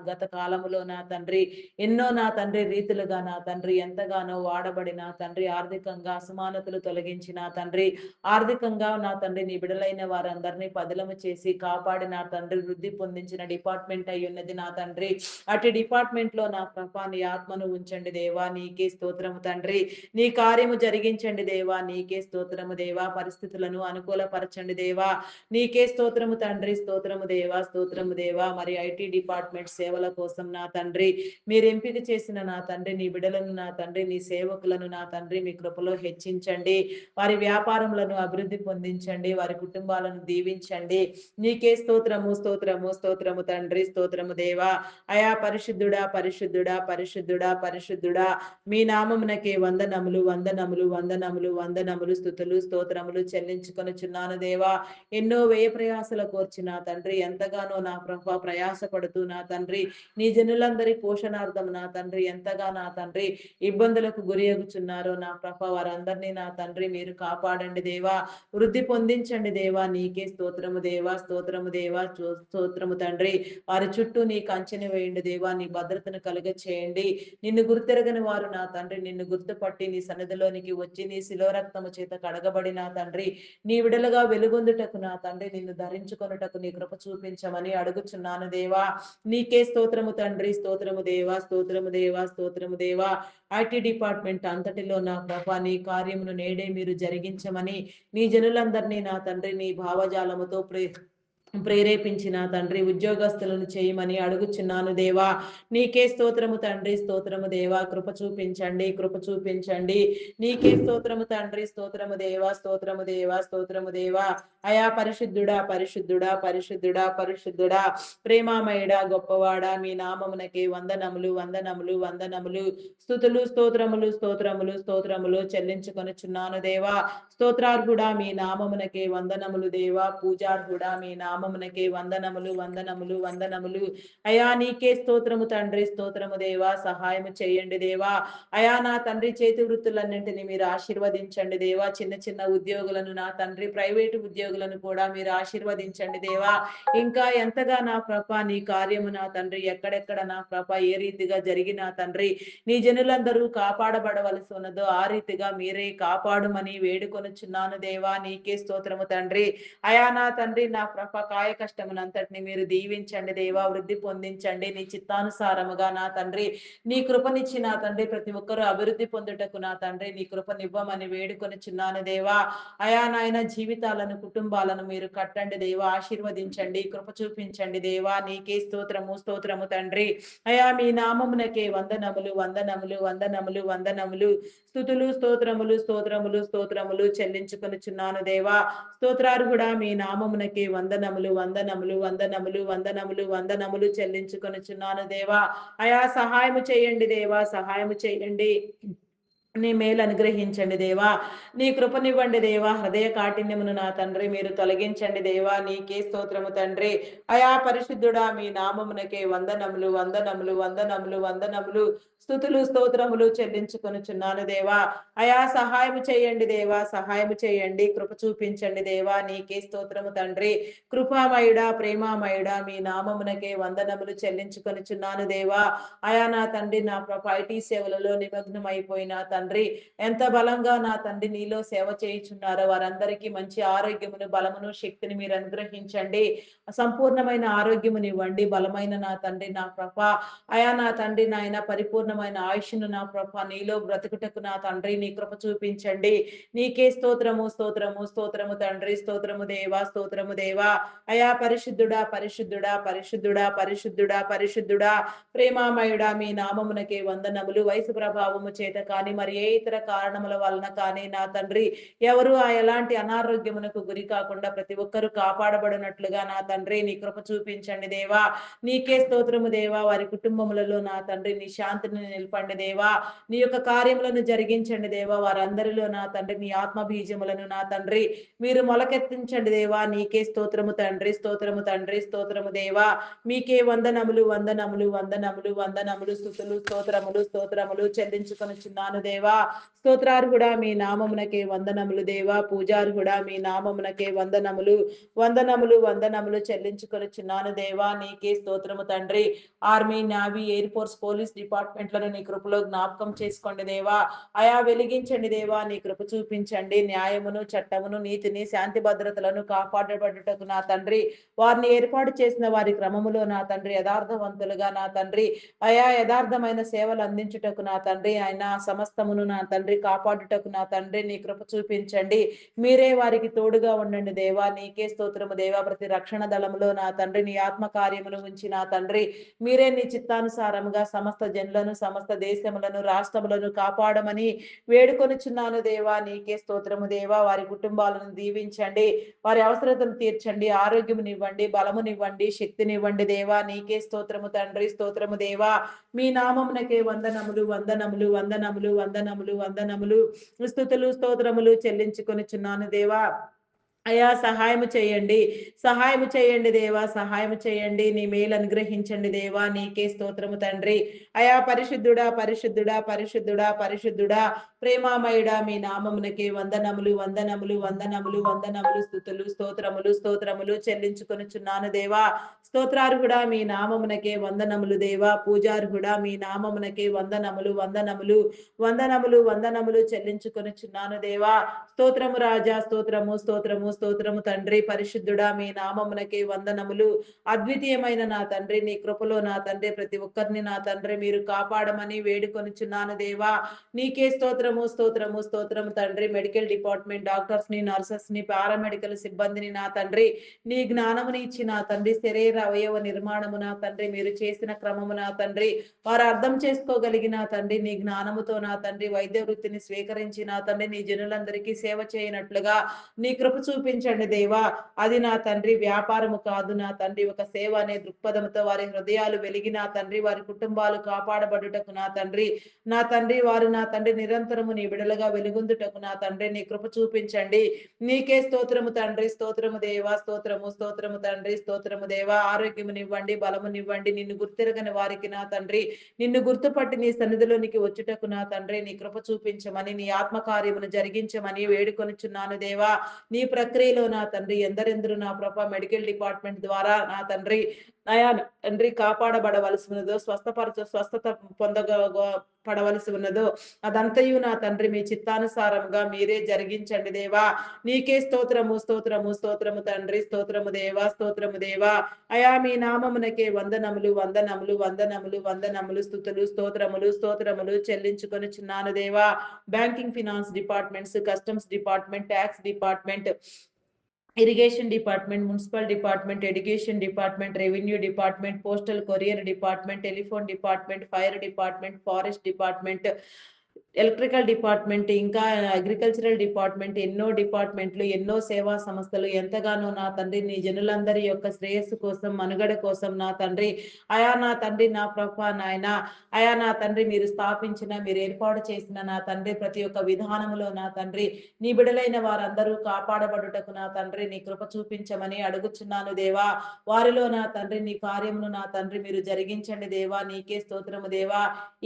గత కాలములో నా తండ్రి ఎన్నో నా తండ్రి రీతులుగా నా తండ్రి ఎంతగానో వాడబడి నా తండ్రి ఆర్థికంగా అసమానతలు తొలగించి నా తండ్రి ఆర్థికంగా నా తండ్రి నీ బిడలైన వారందరినీ పదిలము చేసి కాపాడి నా తండ్రి వృద్ధి పొందించిన డిపార్ట్మెంట్ అయి ఉన్నది నా తండ్రి. అటు డిపార్ట్మెంట్ లో నా ప్రభా నీ ఆత్మను ఉంచండి దేవా. నీకే స్తోత్రము తండ్రి. నీ కార్యము జరిగించండి దేవా. నీకే స్తోత్రము దేవా. పరిస్థితులను అనుకూలపరచండి దేవా. నీకే స్తోత్రము తండ్రి, స్తోత్రము దేవా, స్తోత్రము దేవా. మరి ఐటీ డిపార్ట్మెంట్ సేవల కోసం నా తండ్రి మీరు ఎంపిక చేసిన నా తండ్రి నీ బిడలను నా తండ్రి నీ సేవకులను నా తండ్రి మీ కృపలో హెచ్చించండి. వారి వ్యాపారములను అభివృద్ధి పొందించండి. వారి కుటుంబాలను దీవించండి. నీకే స్తోత్రము, స్తోత్రము, స్తోత్రము తండ్రి, స్తోత్రము దేవా. అయా పరిశుద్ధుడా, పరిశుద్ధుడా, పరిశుద్ధుడా, పరిశుద్ధుడా. మీ నామమునకే వందనములు, వందనములు, వందనములు, వందనములు, స్తుతులు, స్తోత్రములు చెల్లించుకొనుచున్నాను దేవా. ఎన్నో వ్యయ ప్రయాసల కోర్చి నా తండ్రి ఎంతగానో నా ప్రభా ప్రయాసపడుతూ నా తండ్రి నీ జనులందరి పోషణార్థం నా తండ్రి ఎంతగా నా తండ్రి ఇబ్బందులకు గురియగుచున్నారో నా ప్రభ వారందరినీ నా తండ్రి మీరు కాపాడండి దేవా. వృద్ధి పొందించండి దేవా. నీకే స్తోత్రము దేవా, స్తోత్రము దేవా, స్తోత్రము తండ్రి. వారి చుట్టూ నీ కంచెని వేయండి దేవా. నీ భద్రతను కలుగ చేయండి. నిన్ను గుర్తెరగని వారు నా తండ్రి నిన్ను గుర్తుపట్టి నీ సన్నిధిలోనికి వచ్చి నీ శిలో రక్తము చేత కడగబడి నా తండ్రి నీ విడలుగా వెలుగొందుటకు నా తండ్రి నిన్ను ధరించుకొనుటకు నీ కృప చూపించమని అడుగుచున్నాను దేవా. నీకే స్తోత్రము తండ్రి, స్తోత్రము దేవా, స్తోత్రము దేవా, స్తోత్రము దేవా. ఐటీ డిపార్ట్మెంట్ అంతటిలో నా ప్రభా నీ కార్యమును నేడే మీరు జరిగించమని నీ జనులందరినీ నా తండ్రి నీ భావజాలముతో ప్రేరేపించిన తండ్రి ఉద్యోగస్తులను చేయమని అడుగుచున్నాను దేవా. నీకే స్తోత్రము తండ్రి, స్తోత్రము దేవా. కృప చూపించండి, కృప చూపించండి. నీకే స్తోత్రము తండ్రి, స్తోత్రము దేవా, స్తోత్రము దేవా, స్తోత్రము దేవా. అయా పరిశుద్ధుడా, పరిశుద్ధుడా, పరిశుద్ధుడా, పరిశుద్ధుడా, ప్రేమామయుడా, గొప్పవాడా. మీ నామమునకే వందనములు, వందనములు, వందనములు, స్తుతులు, స్తోత్రములు, స్తోత్రములు, స్తోత్రములు చెల్లించుకొనుచున్నాను దేవా. స్తోత్రార్హుడా మీ నామమునకే వందనములు దేవా. పూజార్హుడా మీ నామమునకే వందనములు, వందనములు, వందనములు. అయా నీకే స్తోత్రము తండ్రి, స్తోత్రము దేవా. సహాయము చేయండి దేవా. అయా నా తండ్రి చేతి వృత్తులన్నింటినీ మీరు ఆశీర్వదించండి దేవా. చిన్న చిన్న ఉద్యోగులను నా తండ్రి ప్రైవేటు ఉద్యోగులను కూడా మీరు ఆశీర్వదించండి దేవా. ఇంకా ఎంతగా నా ప్రభ నీ కార్యము నా తండ్రి ఎక్కడెక్కడ నా ప్రభ ఏ రీతిగా జరిగినా తండ్రి నీ జనులందరూ కాపాడబడవలసి ఉన్నదో ఆ రీతిగా మీరే కాపాడుమని వేడుకొనుచున్నాను దేవా. నీకే స్తోత్రము తండ్రి. అయా నా తండ్రి నా ప్రభ కాయ కష్టమునంతటిని మీరు దీవించండి దేవా. వృద్ధి పొందించండి నీ చిత్తానుసారముగా నా తండ్రి నీ కృపనిచ్చి నా తండ్రి ప్రతి ఒక్కరూ అభివృద్ధి పొందుటకు నా తండ్రి నీ కృపనివ్వమని వేడుకొనుచున్నాను దేవా. అయా నాయన జీవితాలను కుటుంబాలను మీరు కట్టండి దేవా. ఆశీర్వదించండి, కృప చూపించండి దేవా. నీకే స్తోత్రము, స్తోత్రము తండ్రి. అయా మీ నామమునకే వందనములు, వందనములు, వందనములు, వందనములు, స్తుతులు, స్తోత్రములు, స్తోత్రములు, స్తోత్రములు చెల్లించుకొనుచున్నాను దేవా. స్తోత్రార్హుడా మీ నామమునకే వందనములు, వందనములు, వందనములు, వందనములు, వందనములు చెల్లించుకొనుచున్నాను దేవా. అయా సహాయము చేయండి దేవా, సహాయము చేయండి. నీ మేలు అనుగ్రహించండి దేవా. నీ కృపనివ్వండి దేవా. హృదయ కాఠిన్యమును నా తండ్రి మీరు తొలగించండి దేవా. నీకే స్తోత్రము తండ్రి. అయా పరిశుద్ధుడా మీ నామమునకే వందనములు, వందనములు, వందనములు, వందనములు, స్తుతులు, స్తోత్రములు చెల్లించుకొనుచున్నాను దేవా. అయా సహాయము చేయండి దేవా, సహాయము చేయండి. కృప చూపించండి దేవా. నీకే స్తోత్రము తండ్రి. కృపామయుడా, ప్రేమామయుడా మీ నామమునకే వందనములు చెల్లించుకొనుచున్నాను దేవా. అయా నా తండ్రి నా ప్రభ ఐటీ సేవలలో నిమగ్నమైపోయిన తండ్రి ఎంత బలంగా నా తండ్రి నీలో సేవ చేయుచున్నారో వారందరికీ మంచి ఆరోగ్యమును, బలమును, శక్తిని మీరు అనుగ్రహించండి. సంపూర్ణమైన ఆరోగ్యమునివ్వండి. బలమైన నా తండ్రి నా ప్రభ అయా నా తండ్రి నాయన పరిపూర్ణమైన ఆయుష్ను నా ప్రభ నీలో బ్రతుకుటకు నా తండ్రి నీ కృప చూపించండి. నీకే స్తోత్రము, స్తోత్రము, స్తోత్రము తండ్రి, స్తోత్రము దేవా, స్తోత్రము దేవా. అయా పరిశుద్ధుడా, పరిశుద్ధుడా, పరిశుద్ధుడా, పరిశుద్ధుడా, పరిశుద్ధుడా, ప్రేమామయుడా మీ నామమునకే వందనములు. వయసు ప్రభావము చేత కానీ మరి మరి ఏ ఇతర కారణముల వలన కానీ నా తండ్రి ఎవరు ఎలాంటి అనారోగ్యమునకు గురి కాకుండా ప్రతి ఒక్కరూ కాపాడబడినట్లుగా నా తండ్రి నీ కృప చూపించండి దేవా. నీకే స్తోత్రము దేవా. వారి కుటుంబములలో నా తండ్రి నీ శాంతిని నిలపండి దేవా. నీ యొక్క కార్యములను జరిగించండి దేవా. వారందరిలో నా తండ్రి నీ ఆత్మ బీజములను నా తండ్రి మీరు మొలకెత్తించండి దేవా. నీకే స్తోత్రము తండ్రి, స్తోత్రము తండ్రి, స్తోత్రము దేవా. మీకే వందనములు, వందనములు, వందనములు, వందనములు, స్తుతులు, స్తోత్రములు, స్తోత్రములు చెల్లించుకొనుచున్నాను దేవా. స్తోత్రార్హుడా మీ నామమునకే వందనములు దేవా. పూజార్హుడా మీ నామమునకే వందనములు, వందనములు, వందనములు చెల్లించుకొనుచున్నాను దేవా. నీకే స్తోత్రము తండ్రి. Army, navy, air force, police డిపార్ట్మెంట్లను నీ కృపలో జ్ఞాపకం చేసుకోండి దేవా. అయా వెలిగించండి దేవా. నీ కృప చూపించండి. న్యాయమును, చట్టమును, నీతిని, శాంతి భద్రతలను కాపాడబడుటకు నా తండ్రి వారిని ఏర్పాటు చేసిన వారి క్రమములో నా తండ్రి యథార్థవంతులుగా నా తండ్రి అయా యథార్థమైన సేవలు అందించుటకు నా తండ్రి ఆయన సమస్తమును నా తండ్రి కాపాడుటకు నా తండ్రి నీ కృప చూపించండి. మీరే వారికి తోడుగా ఉండండి దేవా. నీకే స్తోత్రము దేవా. ప్రతి రక్షణ దళములో నా తండ్రి నీ ఆత్మ కార్యమును ఉంచి నా తండ్రి మీరే నీ చిత్తానుసారముగా సమస్త జనులను, సమస్త దేశములను, రాష్ట్రములను కాపాడమని వేడుకొనుచున్నాను దేవా. నీకే స్తోత్రము దేవా. వారి కుటుంబాలను దీవించండి. వారి అవసరతలు తీర్చండి. ఆరోగ్యమునివ్వండి, బలమునివ్వండి, శక్తినివ్వండి దేవా. నీకే స్తోత్రము తండ్రి, స్తోత్రము దేవా. మీ నామమునకే వందనములు, వందనములు, వందనములు, వందనములు, వందనములు, స్తుతులు, స్తోత్రములు చెల్లించుకొనుచున్నాను దేవా. అయ్యా సహాయము చేయండి. సహాయము చేయండి దేవా. సహాయము చేయండి. నీ మేలు అనుగ్రహించండి దేవా. నీకే స్తోత్రము తండ్రి. అయా పరిశుద్ధుడా, పరిశుద్ధుడా, పరిశుద్ధుడా, పరిశుద్ధుడా, ప్రేమామయుడా మీ నామమునకే వందనములు, వందనములు, వందనములు, వందనములు, స్తుతులు, స్తోత్రములు, స్తోత్రములు చెల్లించుకొనుచున్నాను దేవా. స్తోత్రార్హుడా మీ నామమునకే వందనములు దేవా. పూజార్హుడా మీ నామమునకే వందనములు, వందనములు, వందనములు, వందనములు చెల్లించుకొనుచున్నాను దేవా. స్తోత్రము రాజా. స్తోత్రము, స్తోత్రము, స్తోత్రము తండ్రి. పరిశుద్ధుడా మీ నామమునకే వందనములు. అద్వితీయమైన నా తండ్రి నీ కృపలో నా తండ్రి ప్రతి ఒక్కరిని నా తండ్రి మీరు కాపాడమని వేడుకొనుచున్నాను దేవా. నీకే స్తోత్రము, స్తోత్రము, స్తోత్రము తండ్రి. మెడికల్ డిపార్ట్మెంట్ డాక్టర్స్ ని, నర్సెస్ ని, పారామెడికల్ సిబ్బందిని నా తండ్రి నీ జ్ఞానముని ఇచ్చి నా తండ్రి శరీర అవయవ నిర్మాణము నా తండ్రి మీరు చేసిన క్రమము నా తండ్రి వారు అర్థం చేసుకోగలిగిన తండ్రి నీ జ్ఞానముతో నా తండ్రి వైద్య వృత్తిని స్వీకరించి నా తండ్రి నీ జనులందరికీ సేవ చేయనట్లుగా నీ కృప చూపించండి దేవా. అది నా తండ్రి వ్యాపారము కాదు నా తండ్రి ఒక సేవ అనే దృక్పథంతో వారి హృదయాలు వెలిగి నా తండ్రి వారి కుటుంబాలు కాపాడబడుటకు నా తండ్రి వారు నా తండ్రి నిరంతరము నీ బిడలుగా వెలుగొందుటకు నా తండ్రి నీ కృప చూపించండి. నీకే స్తోత్రము తండ్రి. స్తోత్రము దేవా. స్తోత్రము, స్తోత్రము తండ్రి. స్తోత్రము దేవా. ఆరోగ్యమునివ్వండి, బలమునివ్వండి. నిన్ను గుర్తిరగని వారికి నా తండ్రి నిన్ను గుర్తుపట్టి నీ సన్నిధిలోనికి వచ్చుటకు నా తండ్రి నీ కృప చూపించమని నీ ఆత్మకార్యమును జరిగించమని వేడుకొనుచున్నాను దేవా. నీ ప్రక్రియలో నా తండ్రి ఎందరెందరూ నా ప్రభ మెడికల్ డిపార్ట్మెంట్ ద్వారా నా తండ్రి అయా తండ్రి కాపాడబడవలసి ఉన్నదో స్వస్థత పడవలసి ఉన్నదో అదంతయు నా తండ్రి మీ చిత్తానుసారంగా మీరే జరిగించండి దేవా. నీకే స్తోత్రము, స్తోత్రము, స్తోత్రము తండ్రి. స్తోత్రము దేవా. స్తోత్రము దేవా. అయా మీ నామమునకే వందనములు, వందనములు, వందనములు, వందనములు, స్తుతులు, స్తోత్రములు, స్తోత్రములు చెల్లించుకొనుచున్నాను దేవా. Banking, finance departments, customs department, tax department, irrigation department, municipal department, education department, revenue department, postal courier department, telephone department, fire department, forest department, electrical department, ఇంకా అగ్రికల్చరల్ డిపార్ట్మెంట్, ఎన్నో డిపార్ట్మెంట్లు, ఎన్నో సేవా సంస్థలు ఎంతగానో నా తండ్రి నీ జనులందరి యొక్క శ్రేయస్సు కోసం, మనుగడ కోసం నా తండ్రి అయా నా తండ్రి నా ప్రభ నాయన అయా నా తండ్రి మీరు స్థాపించిన మీరు ఏర్పాటు చేసిన నా తండ్రి ప్రతి ఒక్క విధానములో నా తండ్రి నీ బిడలైన వారందరూ కాపాడబడుటకు నా తండ్రి నీ కృప చూపించమని అడుగుచున్నాను దేవా. వారిలో నా తండ్రి నీ కార్యమును నా తండ్రి మీరు జరిగించండి దేవా. నీకే స్తోత్రము దేవా.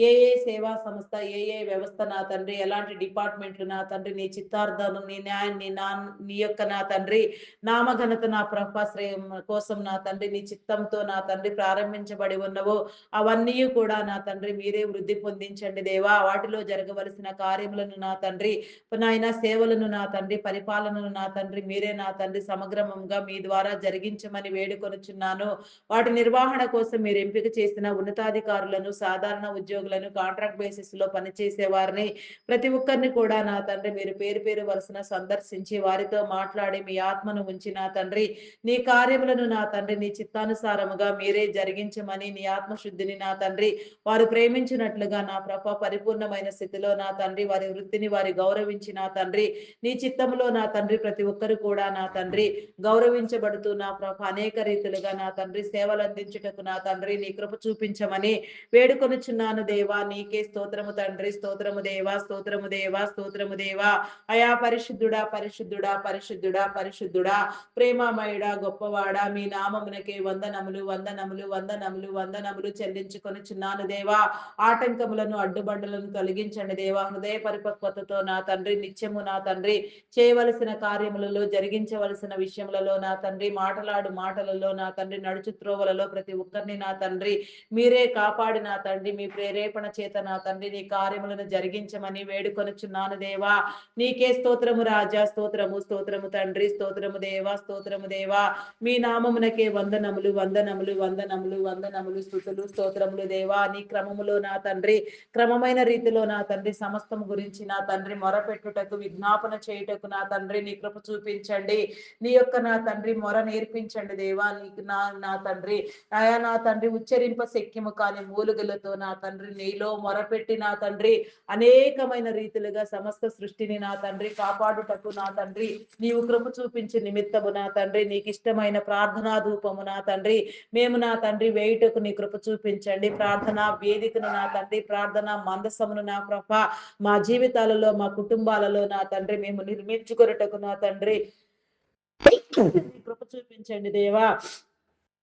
ఏ ఏ సేవా సంస్థ, ఏ ఏ వ్యవస్థ నా తండ్రి ఎలాంటి డిపార్ట్మెంట్లు నా తండ్రి నీ చిత్తార్థను నీ న్యాయం నీ యొక్క నా తండ్రి నామఘనత నా ప్రభాశ్రయం కోసం నా తండ్రి నీ చిత్తంతో నా తండ్రి ప్రారంభించబడి ఉన్నవో అవన్నీ కూడా నా తండ్రి మీరే వృద్ధి పొందించండి దేవా. వాటిలో జరగవలసిన కార్యములను నా తండ్రి నాయన సేవలను నా తండ్రి పరిపాలనను నా తండ్రి మీరే నా తండ్రి సమగ్రమంగా మీ ద్వారా జరిగించమని వేడుకొనుచున్నాను. వాటి నిర్వహణ కోసం మీరు ఎంపిక చేసిన ఉన్నతాధికారులను, సాధారణ ఉద్యోగులను, కాంట్రాక్ట్ బేసిస్ లో పనిచేసే వారిని ప్రతి ఒక్కరిని కూడా నా తండ్రి మీరు పేరు పేరు వరుసన సందర్శించి వారితో మాట్లాడి మీ ఆత్మను ఉంచి నా తండ్రి నీ కార్యములను నా తండ్రి నీ చిత్తానుసారముగా మీరే జరిగించమని నీ ఆత్మశుద్ధిని నా తండ్రి వారు ప్రేమించినట్లుగా నా ప్రభ పరిపూర్ణమైన స్థితిలో నా తండ్రి వారి వృత్తిని వారి గౌరవించి నా తండ్రి నీ చిత్తములో నా తండ్రి ప్రతి ఒక్కరు కూడా నా తండ్రి గౌరవించబడుతూ నా ప్రభ అనేక రీతులుగా నా తండ్రి సేవలు అందించుటకు నా తండ్రి నీ కృప చూపించమని వేడుకొనుచున్నాను దేవా నీకే స్తోత్రము తండ్రి స్తోత్రము దేవా స్తోత్రము దేవా స్తోత్రము దేవా అయా పరిశుద్ధుడా పరిశుద్ధుడా పరిశుద్ధుడా పరిశుద్ధుడా ప్రేమమయుడా గొప్పవాడా మీ నామమునకే వందనములు వందనములు వందనములు వందనములు చెల్లించుకొనుచున్నాను దేవా ఆటంకములను అడ్డుబండలను తొలగించండి దేవా హృదయ పరిపక్వతతో నా తండ్రి నిత్యము నా తండ్రి చేయవలసిన కార్యములలో జరిగించవలసిన విషయములలో నా తండ్రి మాటలాడు మాటలలో నా తండ్రి నడుచు త్రోవలలో ప్రతి ఒక్కరిని నా తండ్రి మీరే కాపాడి నా తండ్రి మీ ప్రేరేపణ చేత నా తండ్రి నీ కార్యములను జరిగించమని వేడుకొనుచున్నాను దేవా నీకే స్తోత్రము రాజా స్తోత్రము స్తోత్రము తండ్రి స్తోత్రము దేవా స్తోత్రము దేవా మీ నామమునకే వందనములు వందనములు వందనములు వందనములు స్తుతులు స్తోత్రములు దేవా నీ క్రమములో నా తండ్రి క్రమమైన రీతిలో నా తండ్రి సమస్తం గురించి నా తండ్రి మొరపెట్టుటకు విజ్ఞాపన చేయుటకు నా తండ్రి నీ కృప చూపించండి నీ యొక్క నా తండ్రి మొర నేర్పించండి దేవా నీకు నా తండ్రి ఆయా నా తండ్రి ఉచ్చరింప శక్యము కాని మూలుగులతో నా తండ్రి నీలో మొరపెట్టి నా తండ్రి అనేకమైన రీతిలుగా సమస్త సృష్టిని నా తండ్రి కాపాడుటకు నా తండ్రి నీవు కృప చూపించి నిమిత్తము నా తండ్రి నీకు ఇష్టమైన ప్రార్థనా ధూపము నా తండ్రి మేము నా తండ్రి వేయుటకు నీ కృప చూపించండి ప్రార్థనా వేదికను నా తండ్రి ప్రార్థనా మందసమును నా ప్రభ మా జీవితాలలో మా కుటుంబాలలో నా తండ్రి మేము నిర్మించుకొనుటకు నా తండ్రి కృప చూపించండి దేవా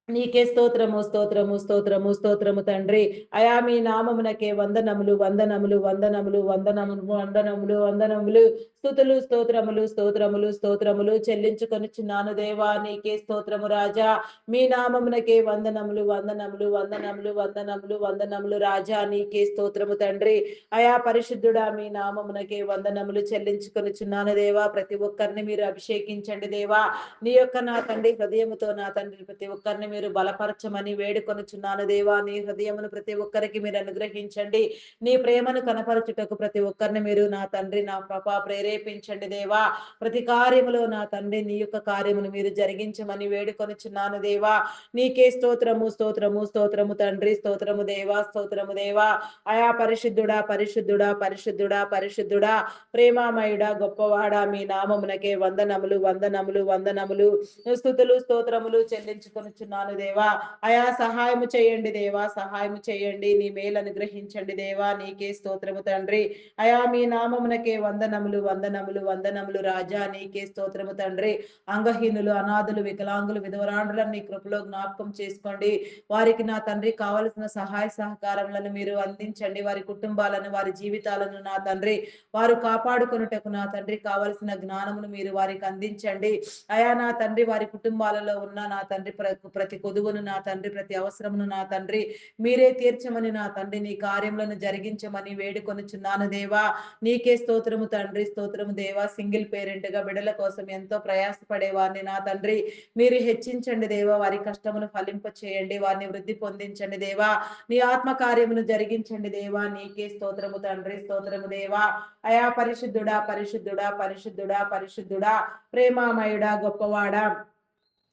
నీకే స్తోత్రము స్తోత్రము స్తోత్రము స్తోత్రము తండ్రి అయా మీ నామమునకే వందనములు వందనములు వందనములు వందనములు వందనములు వందనములు స్తుతులు స్తోత్రములు స్తోత్రములు స్తోత్రములు చెల్లించుకొనుచున్నాను దేవా నీకే స్తోత్రము రాజా మీ నామమునకే వందనములు వందనములు వందనములు వందనములు వందనములు రాజా నీకే స్తోత్రము తండ్రి అయా పరిశుద్ధుడా మీ నామమునకే వందనములు చెల్లించుకొనుచున్నాను దేవా ప్రతి ఒక్కరిని మీరు అభిషేకించండి దేవా నీ యొక్క నా తండ్రి హృదయముతో నా తండ్రి ప్రతి ఒక్కరిని మీరు బలపరచమని వేడుకొనుచున్నాను దేవా నీ హృదయమును ప్రతి ఒక్కరికి మీరు అనుగ్రహించండి నీ ప్రేమను కనపరచుటకు ప్రతి ఒక్కరిని మీరు నా తండ్రి నా ప్రభా ప్రేరేపించండి దేవా ప్రతి కార్యములో నా తండ్రి నీ యొక్క కార్యమును మీరు జరిగించమని వేడుకొనుచున్నాను దేవా నీకే స్తోత్రము స్తోత్రము స్తోత్రము తండ్రి స్తోత్రము దేవా స్తోత్రము దేవా అయా పరిశుద్ధుడా పరిశుద్ధుడా పరిశుద్ధుడా పరిశుద్ధుడా ప్రేమామయుడా గొప్పవాడా మీ నామమునకే వందనములు వందనములు వందనములు స్తుతులు స్తోత్రములు చెల్లించుకొనుచున్నాను దేవా అయా సహాయము చేయండి దేవా సహాయము చేయండి నీ మేలు అనుగ్రహించండి దేవా నీకే స్తోత్రము తండ్రి అయా మీ నామమునకే వందనములు వందనములు వందనములు రాజా నీకే స్తోత్రము తండ్రి అంగహీనులు అనాథులు వికలాంగులు విధవరాండ్రులను నీ కృపలో జ్ఞాపకం చేసుకోండి వారికి నా తండ్రి కావలసిన సహాయ సహకారములను మీరు అందించండి వారి కుటుంబాలను వారి జీవితాలను నా తండ్రి వారు కాపాడుకొనుటకు నా తండ్రి కావలసిన జ్ఞానమును మీరు వారికి అందించండి అయా నా తండ్రి వారి కుటుంబాలలో ఉన్న నా తండ్రి ప్రతి కొదువును నా తండ్రి ప్రతి అవసరమును నా తండ్రి మీరే తీర్చమని నా తండ్రి నీ కార్యములను జరిగించమని వేడుకొనుచున్నాను దేవా నీకే స్తోత్రము తండ్రి స్తోత్రము దేవా సింగిల్ పేరెంట్ గా బిడ్డల కోసం ఎంతో ప్రయాసపడే వారిని నా తండ్రి మీరు హెచ్చించండి దేవా వారి కష్టమును ఫలింప చేయండి వారిని వృద్ధి పొందించండి దేవా నీ ఆత్మ కార్యమును జరిగించండి దేవా నీకే స్తోత్రము తండ్రి స్తోత్రము దేవా అయా పరిశుద్ధుడా పరిశుద్ధుడా పరిశుద్ధుడా పరిశుద్ధుడా ప్రేమామయుడా గొప్పవాడా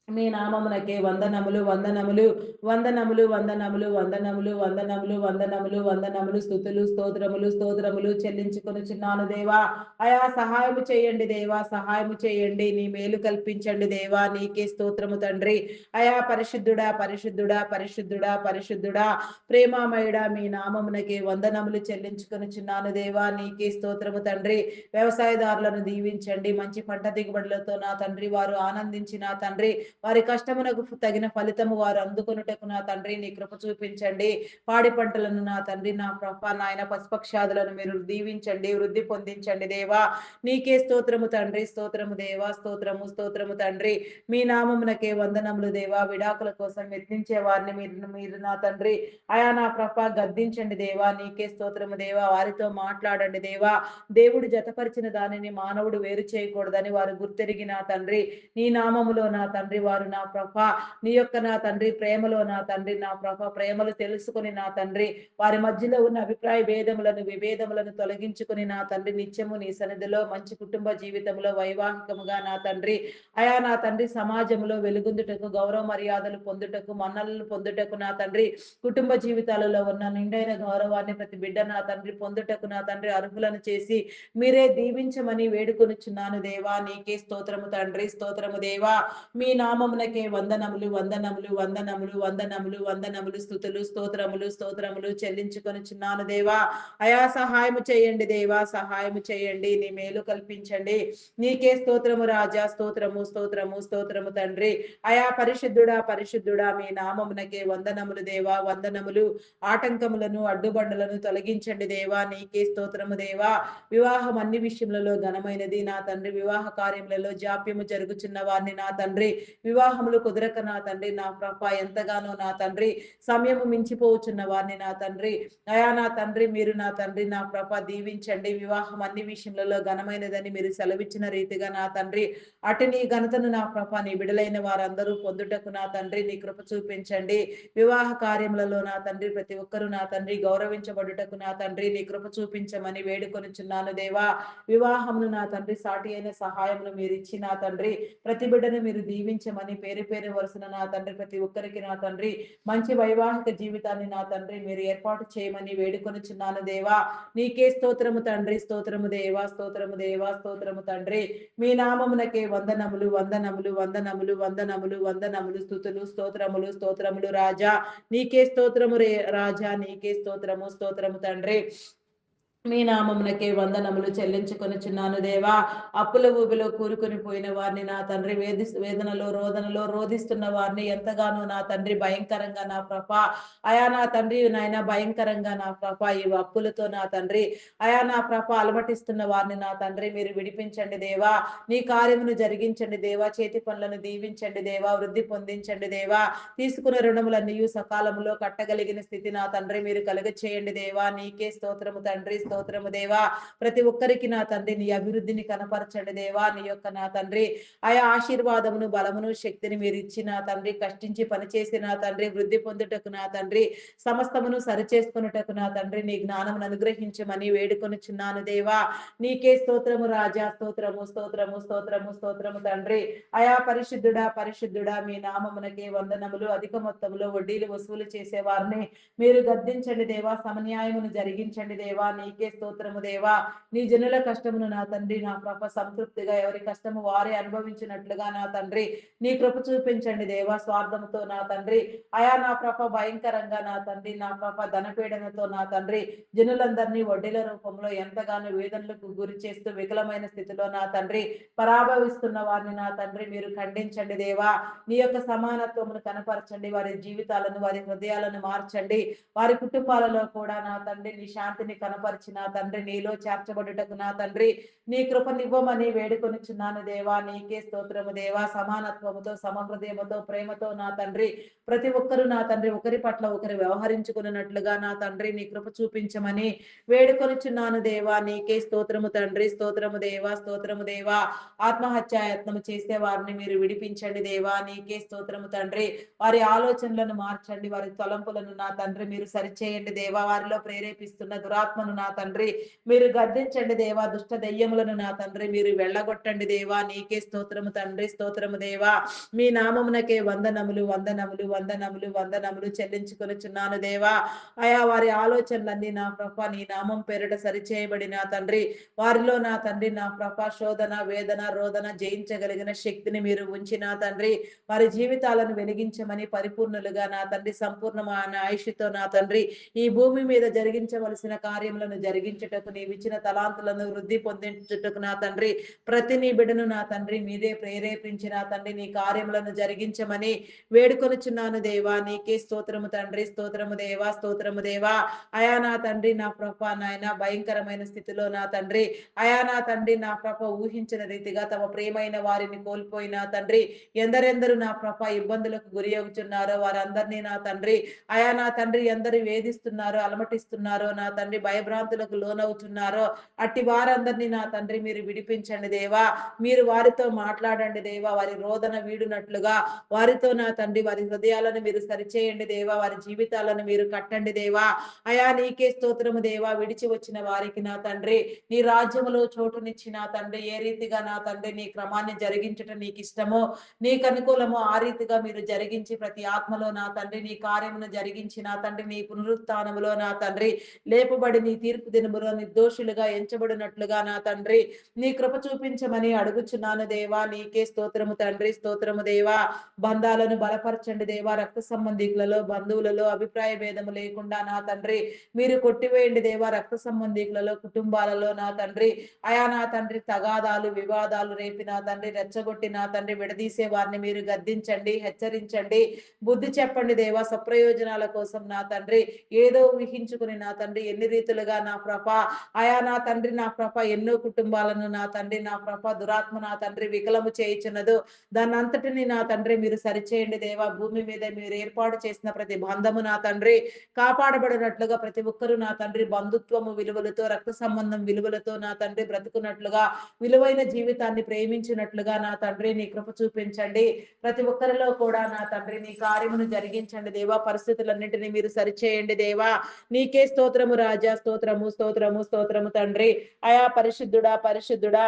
మీ నామమునకే వందనములు వందనములు వందనములు వందనములు వందనములు వందనములు వందనములు వందనములు స్తుతులు స్తోత్రములు స్తోత్రములు చెల్లించుకొనుచున్నాను దేవా అయా సహాయము చేయండి దేవా సహాయము చేయండి నీ మేలు కల్పించండి దేవా నీకే స్తోత్రము తండ్రి అయా పరిశుద్ధుడా పరిశుద్ధుడా పరిశుద్ధుడా పరిశుద్ధుడా ప్రేమామయుడా మీ నామమునకే వందనములు చెల్లించుకొనుచున్నాను దేవా నీకే స్తోత్రము తండ్రి వ్యవసాయదారులను దీవించండి మంచి పంట దిగుబడులతో నా తండ్రి వారు ఆనందించి నా తండ్రి వారి కష్టమునకు తగిన ఫలితము వారు అందుకొనుటకు నా తండ్రి నీ కృప చూపించండి పాడి పంటలను నా తండ్రి నా ప్రభ నాయన పశుపక్షాదులను మీరు దీవించండి వృద్ధి పొందించండి దేవా నీకే స్తోత్రము తండ్రి స్తోత్రము దేవా స్తోత్రము స్తోత్రము తండ్రి మీ నామమునకే వందనములు దేవా విడాకుల కోసం యత్నించే వారిని మీరు నా తండ్రి ఆయా నా ప్రభ గద్దించండి దేవా నీకే స్తోత్రము దేవా వారితో మాట్లాడండి దేవా దేవుడు జతపరిచిన దానిని మానవుడు వేరు చేయకూడదని వారు గుర్తెరిగి నా తండ్రి నీ నామములో నా తండ్రి వారు నా ప్రభ నీ యొక్క నా తండ్రి ప్రేమలో నా తండ్రి నా ప్రభ ప్రేమలు తెలుసుకొని నా తండ్రి వారి మధ్యలో ఉన్న అభిప్రాయ భేదములను విభేదములను తొలగించుకొని నా తండ్రి నిత్యము నీ సన్నిధిలో మంచి కుటుంబ జీవితంలో వైవాహికముగా నా తండ్రి అయా నా తండ్రి సమాజంలో వెలుగొందుటకు గౌరవ మర్యాదలు పొందుటకు మన్ననలు పొందుటకు నా తండ్రి కుటుంబ జీవితాలలో ఉన్న నిండైన గౌరవాన్ని ప్రతి బిడ్డ నా తండ్రి పొందుటకు నా తండ్రి అర్హులను చేసి మీరే దీవించమని వేడుకొనుచున్నాను దేవా. నీకే స్తోత్రము తండ్రి, స్తోత్రము దేవా. మీ నామమునకే వందనములు వందనములు వందనములు వందనములు వందనములు స్తుతులు స్తోత్రములు స్తోత్రములు చెల్లించుకొనుచున్నాను దేవా. అయా సహాయము చేయండి దేవా, సహాయము చేయండి, నీ మేలు కల్పించండి. నీకే స్తోత్రము రాజా, స్తోత్రము స్తోత్రము స్తోత్రము తండ్రి. అయా పరిశుద్ధుడా పరిశుద్ధుడా మీ నామమునకే వందనములు దేవా, వందనములు. ఆటంకములను అడ్డుబండలను తొలగించండి దేవా. నీకే స్తోత్రము దేవా. వివాహం అన్ని విషయములలో ఘనమైనది నా తండ్రి. వివాహ కార్యములలో జాప్యము జరుగుచున్న వారిని నా తండ్రి, వివాహములు కుదరక నా తండ్రి నా ప్రభ ఎంతగానో నా తండ్రి సమయము మించిపోవచ్చున్న వారిని నా తండ్రి అయా నా తండ్రి మీరు నా తండ్రి నా ప్రభ దీవించండి. వివాహం అన్ని విషయములలో ఘనమైనదని మీరు సెలవిచ్చిన రీతిగా నా తండ్రి అటు నీ ఘనతను నా ప్రభ నీ బిడలైన వారందరూ పొందుటకు నా తండ్రి నీ కృప చూపించండి. వివాహ కార్యములలో నా తండ్రి ప్రతి ఒక్కరూ నా తండ్రి గౌరవించబడుటకు నా తండ్రి నీ కృప చూపించమని వేడుకొనుచున్నాను దేవా. వివాహమును నా తండ్రి సాటి అయిన సహాయమును మీరు ఇచ్చి నా తండ్రి ప్రతి బిడ్డను మీరు దీవించమని పేరు పేరు వరుసన నా తండ్రి ప్రతి ఒక్కరికి నా తండ్రి మంచి వైవాహిక జీవితాన్ని నా తండ్రి మీరు ఏర్పాటు చేయమని వేడుకొనుచున్నాను దేవా. నీకే స్తోత్రము తండ్రి, స్తోత్రము దేవా, స్తోత్రము దేవా, స్తోత్రము తండ్రి. మీ నామమునకే వందనములు వందనములు వందనములు వందనములు వందనములు స్తుతులు స్తోత్రములు స్తోత్రములు రాజా. నీకే స్తోత్రము రాజా, నీకే స్తోత్రము స్తోత్రము తండ్రి. మీ నామమునకే వందనములు చెల్లించుకొనుచున్నాను దేవా. అప్పుల ఊబిలో కూరుకొని పోయిన వారిని నా తండ్రి వేదనలో రోదనలో రోధిస్తున్న వారిని ఎంతగానో నా తండ్రి భయంకరంగా నా ప్రభ అయా నా తండ్రి నాయన భయంకరంగా నా ప్రభ ఈ అప్పులతో నా తండ్రి అయా నా ప్రభ అలమటిస్తున్న వారిని నా తండ్రి మీరు విడిపించండి దేవా. నీ కార్యమును జరిగించండి దేవా. చేతి పనులను దీవించండి దేవా. వృద్ధి పొందించండి దేవా. తీసుకున్న రుణములన్నీ సకాలంలో కట్టగలిగిన స్థితి నా తండ్రి మీరు కలుగ చేయండి దేవా. నీకే స్తోత్రము తండ్రి, స్తోత్రము దేవా. ప్రతి ఒక్కరికి నా తండ్రి నీ అభివృద్ధిని కనపరచండి దేవా. నీ యొక్క నా తండ్రి ఆయా ఆశీర్వాదమును బలమును శక్తిని మీరు ఇచ్చి నా తండ్రి కష్టించి పనిచేసి నా తండ్రి వృద్ధి పొందుటకు నా తండ్రి సమస్తమును సరిచేసుకున్నటకు నా తండ్రి నీ జ్ఞానమును అనుగ్రహించమని వేడుకొనుచున్నాను దేవా. నీకే స్తోత్రము రాజా, స్తోత్రము స్తోత్రము స్తోత్రము స్తోత్రము తండ్రి. అయా పరిశుద్ధుడా పరిశుద్ధుడా మీ నామమునకే వందనములు. అధిక మొత్తంలో వడ్డీలు వసూలు చేసే వారిని మీరు గద్దించండి దేవా. సమన్యాయమును జరిగించండి దేవా. నీకే స్తోత్రము దేవా. నీ జనుల కష్టమును నా తండ్రి నా కృప సంతృప్తిగా ఎవరి కష్టము వారే అనుభవించినట్లుగా నా తండ్రి నీ కృప చూపించండి దేవా. స్వార్థముతో నా తండ్రి అయా నా కృప భయంకరంగా నా తండ్రి నా కృప ధనపీడనతో నా తండ్రి జనులందరినీ వడ్డీల రూపంలో ఎంతగానో వేదనలకు గురి చేస్తూ వికలమైన స్థితిలో నా తండ్రి పరాభవిస్తున్న వారిని నా తండ్రి మీరు ఖండించండి దేవా. నీ యొక్క సమానత్వమును కనపరచండి. వారి జీవితాలను వారి హృదయాలను మార్చండి. వారి కుటుంబాలలో కూడా నా తండ్రి నీ శాంతిని కనపరిచి నా తండ్రి నీలో చేర్చబడుటకు నా తండ్రి నీ కృపనివ్వమని వేడుకొనిచున్నాను దేవా. నీకే స్తోత్రము దేవా. సమానత్వముతో సమహృదయముతో ప్రేమతో నా తండ్రి ప్రతి ఒక్కరు నా తండ్రి ఒకరి పట్ల ఒకరు వ్యవహరించుకున్నట్లుగా నా తండ్రి నీ కృప చూపించమని వేడుకొనిచున్నాను దేవా. నీకే స్తోత్రము తండ్రి, స్తోత్రము దేవా, స్తోత్రము దేవా. ఆత్మహత్యాయత్నము చేసే వారిని మీరు విడిపించండి దేవా. నీకే స్తోత్రము తండ్రి. వారి ఆలోచనలను మార్చండి. వారి తలంపులను నా తండ్రి మీరు సరిచేయండి దేవా. వారిలో ప్రేరేపిస్తున్న దురాత్మను నా తండ్రి మీరు గద్దించండి దేవా. దుష్ట దెయ్యములను నా తండ్రి మీరు వెళ్ళగొట్టండి దేవా. నీకే స్తోత్రము తండ్రి, స్తోత్రము దేవా. మీ నామమునకే వందనములు వందనములు వందనములు వందనములు చెల్లించుకొనుచున్నాను దేవా. అయా వారి ఆలోచనలన్నీ నా ప్రభ నీ నామం పేరిట సరిచేయబడి నా తండ్రి వారిలో నా తండ్రి నా ప్రభ శోధన వేదన రోదన జయించగలిగిన శక్తిని మీరు ఉంచి నా తండ్రి వారి జీవితాలను వెలిగించమని పరిపూర్ణులుగా నా తండ్రి సంపూర్ణమైన ఆయుష్తో నా తండ్రి ఈ భూమి మీద జరిగించవలసిన కార్యములను జరిగించుటకు నీవిచ్చిన తలాంతులను వృద్ధి పొందించుటకు నా తండ్రి ప్రతి నీ బిడ్డను నా తండ్రి మీదే ప్రేరేపించి నా తండ్రి నీ కార్యములను జరిగించమని వేడుకొనుచున్నాను దేవా. నీకే స్తోత్రము తండ్రి, స్తోత్రము దేవా, స్తోత్రము దేవా. అయా నా తండ్రి నా ప్రభ నాయన భయంకరమైన స్థితిలో నా తండ్రి అయా నా తండ్రి నా ప్రభ ఊహించిన రీతిగా తమ ప్రేమైన వారిని కోల్పోయిన తండ్రి ఎందరెందరు నా ప్రభ ఇబ్బందులకు గురి అవుతున్నారో వారందరినీ నా తండ్రి అయా నా తండ్రి ఎందరు వేధిస్తున్నారో అలమటిస్తున్నారో నా తండ్రి భయభ్రాంతులకు బాధలకు లోనవుతున్నారో అట్టి వారందరినీ నా తండ్రి మీరు విడిపించండి దేవా. మీరు వారితో మాట్లాడండి దేవా. వారి రోదన వీడునట్లుగా వారితో నా తండ్రి వారి హృదయాలను మీరు సరిచేయండి దేవా. వారి జీవితాలను మీరు కట్టండి దేవా. అయా నీకే స్తోత్రము దేవా. విడిచి వచ్చిన వారికి నా తండ్రి నీ రాజ్యములో చోటునిచ్చి నా తండ్రి ఏ రీతిగా నా తండ్రి నీ క్రమాన్ని జరిగించటం నీకు ఇష్టమో నీకు అనుకూలమో ఆ రీతిగా మీరు జరిగించి ప్రతి ఆత్మలో నా తండ్రి నీ కార్యమును జరిగించి నా తండ్రి నీ పునరుత్థానములో నా తండ్రి లేపబడి నీ తీర్పు దినములో నిర్దోషులుగా ఎంచబడినట్లుగా నా తండ్రి నీ కృప చూపించమని అడుగుచున్నాను దేవా. నీకే స్తోత్రము తండ్రి. స్తోత్రము దేవా. బంధాలను బలపరచండి దేవా. రక్త సంబంధికులలో బంధువులలో అభిప్రాయ భేదము లేకుండా నా తండ్రి మీరు కొట్టివేయండి దేవా. రక్త సంబంధికులలో కుటుంబాలలో నా తండ్రి అయా నా తండ్రి తగాదాలు వివాదాలు రేపి నా తండ్రి రెచ్చగొట్టి నా తండ్రి విడదీసే వారిని మీరు గద్దించండి, హెచ్చరించండి, బుద్ధి చెప్పండి దేవా. సప్రయోజనాల కోసం నా తండ్రి ఏదో ఊహించుకుని నా తండ్రి ఎన్ని రీతులుగా నా ప్రభ అయా నా తండ్రి నా ప్రభ ఎన్నో కుటుంబాలను నా తండ్రి నా ప్రభ దురాత్మ నా తండ్రి వికలము చేయుచున్నదో దాన్ని అంతటిని నా తండ్రి మీరు సరిచేయండి దేవా. భూమి మీద మీరు ఏర్పాటు చేసిన ప్రతి బంధము నా తండ్రి కాపాడబడినట్లుగా ప్రతి ఒక్కరూ నా తండ్రి బంధుత్వము విలువలతో రక్త సంబంధం విలువలతో నా తండ్రి బ్రతుకున్నట్లుగా విలువైన జీవితాన్ని ప్రేమించినట్లుగా నా తండ్రి నీ కృప చూపించండి. ప్రతి ఒక్కరిలో కూడా నా తండ్రి నీ కార్యమును జరిగించండి దేవా. పరిస్థితులన్నింటినీ మీరు సరిచేయండి దేవా. నీకే స్తోత్రము రాజా. స్తోత్రము స్తోత్రము స్తోత్రము తండ్రి. అయా పరిశుద్ధుడా పరిశుద్ధుడా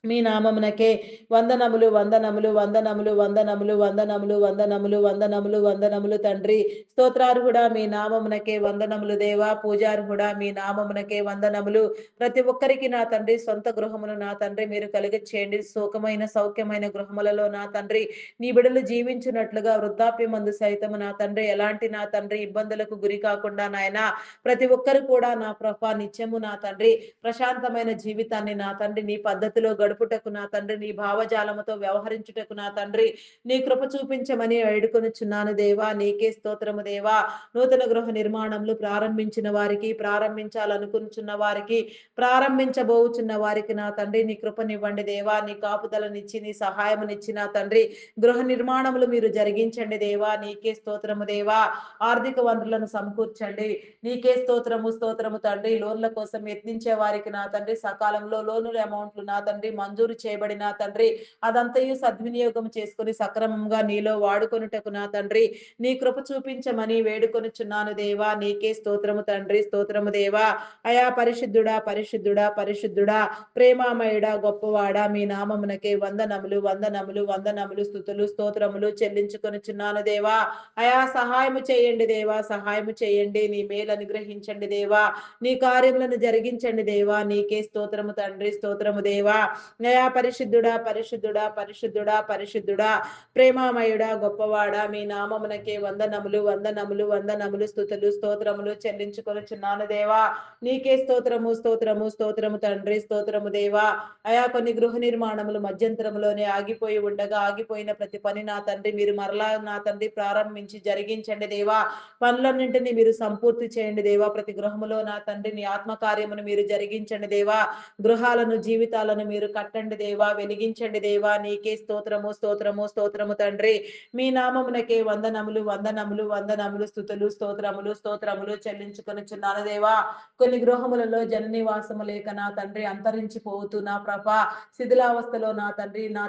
మీ నామమునకే వందనములు వందనములు వందనములు వందనములు వందనములు వందనములు వందనములు వందనములు తండ్రి. స్తోత్రార్హుడా మీ నామమునకే వందనములు దేవా. పూజార్హుడా మీ నామమునకే వందనములు. ప్రతి ఒక్కరికి నా తండ్రి సొంత గృహమును నా తండ్రి మీరు కలిగచేయండి. సుఖమైన సౌఖ్యమైన గృహములలో నా తండ్రి నీ బిడలు జీవించినట్లుగా వృద్ధాప్యమందు సైతము నా తండ్రి ఎలాంటి నా తండ్రి ఇబ్బందులకు గురి కాకుండా నాయన ప్రతి ఒక్కరు కూడా నా ప్రభ నిత్యము నా తండ్రి ప్రశాంతమైన జీవితాన్ని నా తండ్రి నీ పద్ధతిలో గడుపుటకు నా తండ్రి నీ భావజాలముతో వ్యవహరించుటకు నా తండ్రి నీ కృప చూపించమని వేడుకొనుచున్నాను దేవా. నీకే స్తోత్రము దేవా. నూతన గృహ నిర్మాణములు ప్రారంభించిన వారికి ప్రారంభించాలనుకుంటున్న వారికి ప్రారంభించబోచున్న వారికి నా తండ్రి నీ కృపనివ్వండి దేవా. నీ కాపుదలనిచ్చి నీ సహాయమునిచ్చి నా తండ్రి గృహ నిర్మాణములు మీరు జరిగించండి దేవా. నీకే స్తోత్రము దేవా. ఆర్థిక వనరులను సమకూర్చండి. నీకే స్తోత్రము స్తోత్రము తండ్రి. లోన్ల కోసం యత్నించే వారికి నా తండ్రి సకాలంలో లోనుల అమౌంట్లు నా తండ్రి మంజూరు చేయబడిన తండ్రి అదంతయు సద్వినియోగం చేసుకుని సక్రమంగా నీలో వాడుకొనుటకు నా తండ్రి నీ కృప చూపించమని వేడుకొనుచున్నాను దేవా. నీకే స్తోత్రము తండ్రి. స్తోత్రము దేవా. అయా పరిశుద్ధుడా పరిశుద్ధుడా పరిశుద్ధుడా ప్రేమామయుడా గొప్పవాడా మీ నామమునకే వందనములు వందనములు వందనములు స్తుతులు స్తోత్రములు చెల్లించుకొనుచున్నాను దేవా. అయా సహాయము చేయండి దేవా. సహాయము చేయండి. నీ మేలు అనుగ్రహించండి దేవా. నీ కార్యములను జరిగించండి దేవా. నీకే స్తోత్రము తండ్రి. స్తోత్రము దేవా. అయా పరిశుద్ధుడా పరిశుద్ధుడా పరిశుద్ధుడా పరిశుద్ధుడా ప్రేమామయుడా గొప్పవాడా మీ నామమునకే వందనములు వందనములు వందనములు స్తుతులు స్తోత్రములు చెల్లించుకొనుచున్నాను దేవా. నీకే స్తోత్రము స్తోత్రము స్తోత్రము తండ్రి. స్తోత్రము దేవా. అయా కొన్ని గృహ నిర్మాణములు మధ్యంతరములోనే ఆగిపోయి ఉండగా ఆగిపోయిన ప్రతి పని నా తండ్రి మీరు మరలా నా తండ్రి ప్రారంభించి జరిగించండి దేవా. పనులన్నింటినీ మీరు సంపూర్తి చేయండి దేవా. ప్రతి గృహములో నా తండ్రి నీ ఆత్మకార్యమును మీరు జరిగించండి దేవా. గృహాలను జీవితాలను మీరు కట్టండి దేవా. వెలిగించండి దేవా. నీకే స్తోత్రము స్తోత్రము స్తోత్రము తండ్రి. మీ నామమునకే వందనములు వందనములు వందనములు స్తుతులు స్తోత్రములు స్తోత్రములు చెల్లించుకొనుచున్నాను దేవా. కొన్ని గృహములలో జననివాసము లేక నా తండ్రి అంతరించిపోతూ నా ప్రభ శిథిలావస్థలో నా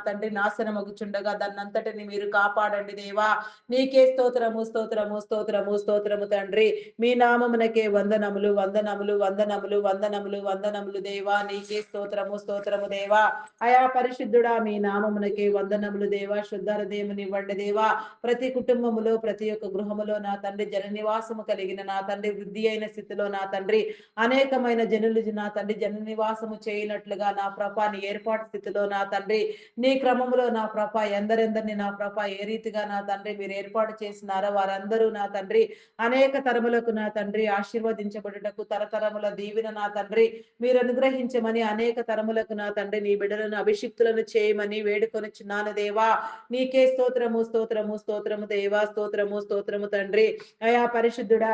తండ్రి నాశనమగుచుండగా దాన్నంతటిని మీరు కాపాడండి దేవా. నీకే స్తోత్రము స్తోత్రము స్తోత్రము స్తోత్రము తండ్రి. మీ నామమునకే వందనములు వందనములు వందనములు వందనములు వందనములు దేవా. నీకే స్తోత్రము స్తోత్రము దేవా. అయా పరిశుద్ధుడా మీ నామమునకే వందనములు దేవా. శుద్ధ హృదయమునివ్వండి దేవా. ప్రతి కుటుంబములో ప్రతి ఒక్క గృహములో నా తండ్రి జన నివాసము కలిగిన నా తండ్రి వృద్ధి అయిన స్థితిలో నా తండ్రి అనేకమైన జనులు నా తండ్రి జన నివాసము చేయనట్లుగా నా ప్రభాని ఏర్పాటు స్థితిలో నా తండ్రి నీ క్రమములో నా ప్రభ ఎందరెందరిని నా ప్రభ ఏ రీతిగా నా తండ్రి మీరు ఏర్పాటు చేసినారో వారందరూ నా తండ్రి అనేక తరములకు నా తండ్రి ఆశీర్వదించబడుటకు తరతరముల దీవెన నా తండ్రి మీరు అనుగ్రహించమని అనేక తరములకు నా తండ్రి నీ బిడ్డలను అభిషిక్తులను చేయమని వేడుకొనుచున్నాను దేవా. నీకే స్తోత్రము స్తోత్రము స్తోత్రము దేవా. స్తోత్రము స్తోత్రము తండ్రి. అయా పరిశుద్ధుడా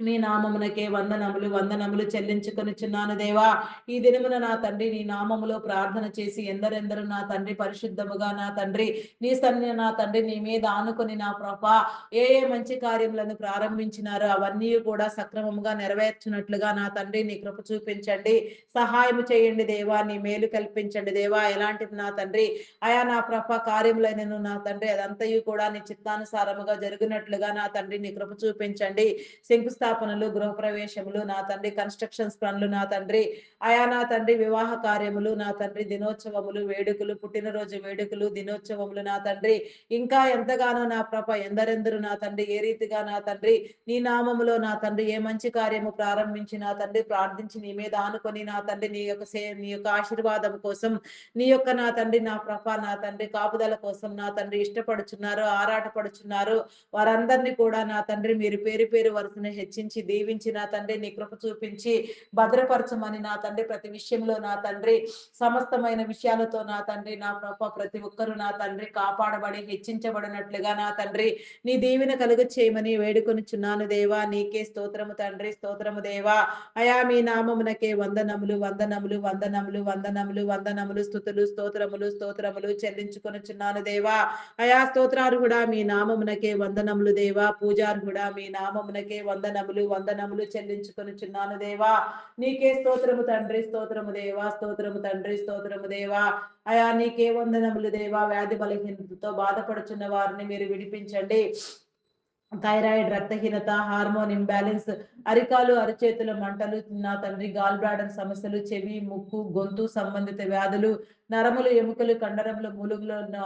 నీ నామమునకే వందనములు వందనములు చెల్లించుకొనుచున్నాను దేవా. ఈ దినమున నా తండ్రి నీ నామములో ప్రార్థన చేసి ఎందరెందరు నా తండ్రి పరిశుద్ధముగా నా తండ్రి నీ సన్ని నా తండ్రి నీ మీద ఆనుకొని నా ప్రభా ఏ ఏ మంచి కార్యములను ప్రారంభించినారో అవన్నీ కూడా సక్రమముగా నెరవేర్చినట్లుగా నా తండ్రి నీ కృప చూపించండి. సహాయము చేయండి దేవా. నీ మేలు కల్పించండి దేవా. ఎలాంటిది నా తండ్రి అయా నా ప్రభ కార్యములైనను నా తండ్రి అదంతయు కూడా నీ చిత్తానుసారముగా జరిగినట్లుగా నా తండ్రి నీ కృప చూపించండి. శంకుస్థాపనలు, గృహప్రవేశములు, నా తండ్రి కన్‌స్ట్రక్షన్స్ పనులు, నా తండ్రి అయా నా తండ్రి వివాహ కార్యములు, నా తండ్రి దినోత్సవములు, వేడుకలు, పుట్టినరోజు వేడుకలు, దినోత్సవములు నా తండ్రి ఇంకా ఎంతగానో నా ప్రభ ఎందరెందరు నా తండ్రి ఏ రీతిగా నా తండ్రి నీ నామములో నా తండ్రి ఏ మంచి కార్యము ప్రారంభించి నా తండ్రి ప్రార్థించి నీ మీద ఆనుకొని నా తండ్రి నీ యొక్క ఆశీర్వాదం కోసం నీ యొక్క నా తండ్రి నా ప్రభ నా తండ్రి కాపుదల కోసం నా తండ్రి ఇష్టపడుచున్నారు, ఆరాటపడుచున్నారు. వారందరినీ కూడా నా తండ్రి మీరు పేరు పేరు వరుసను హెచ్చించి దీవించి నా తండ్రి నీ కృప చూపించి భద్రపరచమని నా తండ్రి ప్రతి విషయంలో నా తండ్రి సమస్తమైన విషయాలతో నా తండ్రి నా ప్రభ ప్రతి ఒక్కరు నా తండ్రి కాపాడబడి హెచ్చించబడినట్లుగా నా తండ్రి నీ దీవెన కలుగ చేయమని వేడుకొనుచున్నాను దేవా. నీకే స్తోత్రము తండ్రి స్తోత్రము దేవా. అయా మీ నామమునకే వందనములు వందనములు వందనములు వందనములు వందనములు స్తుతులు స్తోత్రములు స్తోత్రములు చెల్లించుకొనుచున్నాను దేవా. అయా స్తోత్రార్హుడా మీ నామమునకే వందనములు దేవా. పూజార్హుడా మీ నామమునకే వందనములు వందనములు చెల్లించుకొనుచున్నాను దేవా. నీకే స్తోత్రము తండ్రి స్తోత్రము దేవా. స్తోత్రము తండ్రి స్తోత్రము దేవా. అయా నీకే వందనములు దేవా. వ్యాధి బలహీనతతో బాధపడుచున్న వారిని మీరు విడిపించండి. థైరాయిడ్, రక్తహీనత, హార్మోన్ ఇంబాలెన్స్, అరికాలు, అరచేతుల మంటలు, నా తండ్రి గాల్ బ్లాడర్ సమస్యలు, చెవి, ముక్కు, గొంతు సంబంధిత వ్యాధులు, నరములు, ఎముకలు, కండరములు, మూలుగులో ఉన్న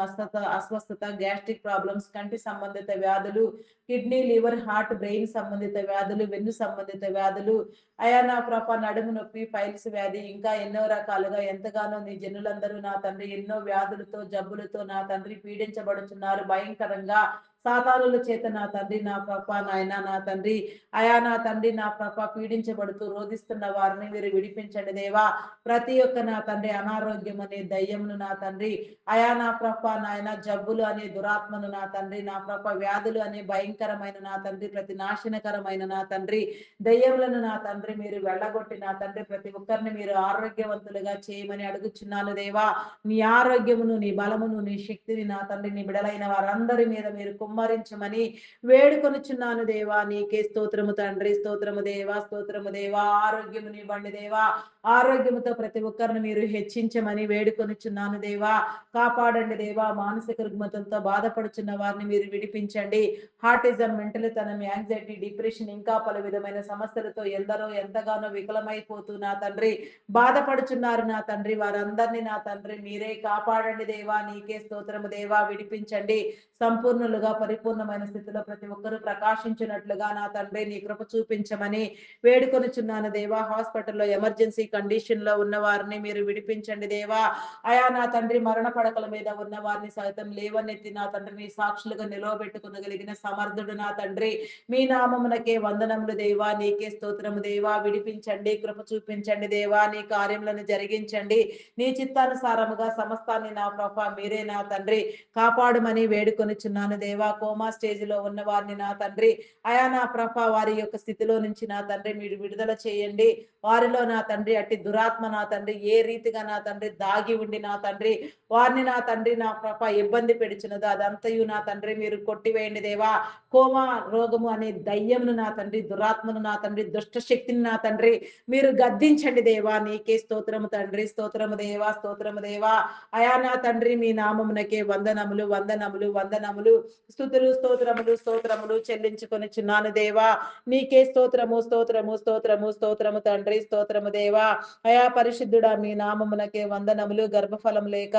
అస్వస్థత, గ్యాస్ట్రిక్ ప్రాబ్లమ్స్, కంటి సంబంధిత వ్యాధులు, కిడ్నీ, లివర్, హార్ట్, బ్రెయిన్ సంబంధిత వ్యాధులు, వెన్ను సంబంధిత వ్యాధులు, అయా నా ప్రభ నడుము నొప్పి, పైల్స్ వ్యాధి, ఇంకా ఎన్నో రకాలుగా ఎంతగానో నీ జనులందరూ నా తండ్రి ఎన్నో వ్యాధులతో, జబ్బులతో నా తండ్రి పీడించబడుతున్నారు భయంకరంగా. సాతానుల చేత నా తండ్రి నా ప్రభ నాయన నా తండ్రి అయా నా తండ్రి నా ప్రభ పీడించబడుతూ రోధిస్తున్న వారిని మీరు విడిపించండి దేవా. ప్రతి ఒక్క నా తండ్రి అనారోగ్యం అనే దయ్యమును నా తండ్రి అయా నా ప్రభ నాయన జబ్బులు అనే దురాత్మను నా తండ్రి నా ప్రభ వ్యాధులు అనే భయంకరమైన నా తండ్రి ప్రతి నాశనకరమైన నా తండ్రి దయ్యములను నా తండ్రి మీరు వెళ్ళగొట్టి నా తండ్రి ప్రతి ఒక్కరిని మీరు ఆరోగ్యవంతులుగా చేయమని అడుగుచున్నాను దేవా. నీ ఆరోగ్యమును నీ బలమును నీ శక్తిని నా తండ్రి నీ బిడలైన వారందరి మీద మీరు కుమ్మరించమని వేడుకొనుచున్నాను దేవా. నీకే స్తోత్రము తండ్రి స్తోత్రము దేవా స్తోత్రము దేవా. ఆరోగ్యముని ఇవ్వండి దేవా. ఆరోగ్యముతో ప్రతి ఒక్కరిని మీరు హెచ్చించమని వేడుకొనుచున్నాను దేవా. కాపాడండి దేవా. మానసిక రుగ్మతలతో బాధపడుచున్న వారిని మీరు విడిపించండి. హార్టిజం, మెంటలితనం, యాంగ్జైటీ, డిప్రెషన్ ఇంకా పలు విధమైన సమస్యలతో ఎందరో ఎంతగానో వికలమైపోతూ నా తండ్రి బాధపడుచున్నారు నా తండ్రి. వారందరినీ నా తండ్రి మీరే కాపాడండి దేవా. నీకే స్తోత్రము దేవా. విడిపించండి. సంపూర్ణులుగా పరిపూర్ణమైన స్థితిలో ప్రతి ఒక్కరూ ప్రకాశించినట్లుగా నా తండ్రి నీ కృప చూపించమని వేడుకొనుచున్నాను దేవా. హాస్పిటల్లో ఎమర్జెన్సీ కండిషన్ లో ఉన్న వారిని మీరు విడిపించండి దేవా. అయా నా తండ్రి మరణ పడకల మీద ఉన్న వారిని సైతం లేవనెత్తి నా తండ్రి నీ సాక్షులుగా నిలవబెట్టుకునగలిగిన సమర్థుడు నా తండ్రి మీ నామమునకే వందనములు దేవా. నీకే స్తోత్రము దేవా. విడిపించండి. కృప చూపించండి దేవా. నీ కార్యములను జరిగించండి. నీ చిత్తానుసారముగా సమస్తాన్ని నా ప్రభ మీరే నా తండ్రి కాపాడుమని వేడుకొనుచున్నాను దేవా. కోమా స్టేజ్ లో ఉన్న వారిని నా తండ్రి అయా నా ప్రభ వారి యొక్క స్థితిలో నుంచి నా తండ్రి మీరు విడుదల చేయండి. వారిలో నా తండ్రి అట్టి దురాత్మ నా తండ్రి ఏ రీతిగా నా తండ్రి దాగి ఉండి నా తండ్రి వారిని నా తండ్రి నా ప్రభ ఇబ్బంది పెడుచున్నదో అదంతయు నా తండ్రి మీరు కొట్టివేయండి దేవా. కోమా రోగము అనే దయ్యమును నా తండ్రి దురాత్మను నా తండ్రి దుష్ట శక్తిని నా తండ్రి మీరు గద్దించండి దేవా. నీకే స్తోత్రము తండ్రి స్తోత్రము దేవా స్తోత్రము దేవా. అయా నా తండ్రి మీ నామమునకే వందనములు వందనములు వందనములు స్తుతులు స్తోత్రములు స్తోత్రములు చెల్లించుకొనిచున్నాను దేవా. నీకే స్తోత్రము స్తోత్రము స్తోత్రము స్తోత్రము తండ్రి స్తోత్రము దేవా. అయా పరిశుద్ధుడా మీ నామమునకే వందనములు. గర్భఫలం లేక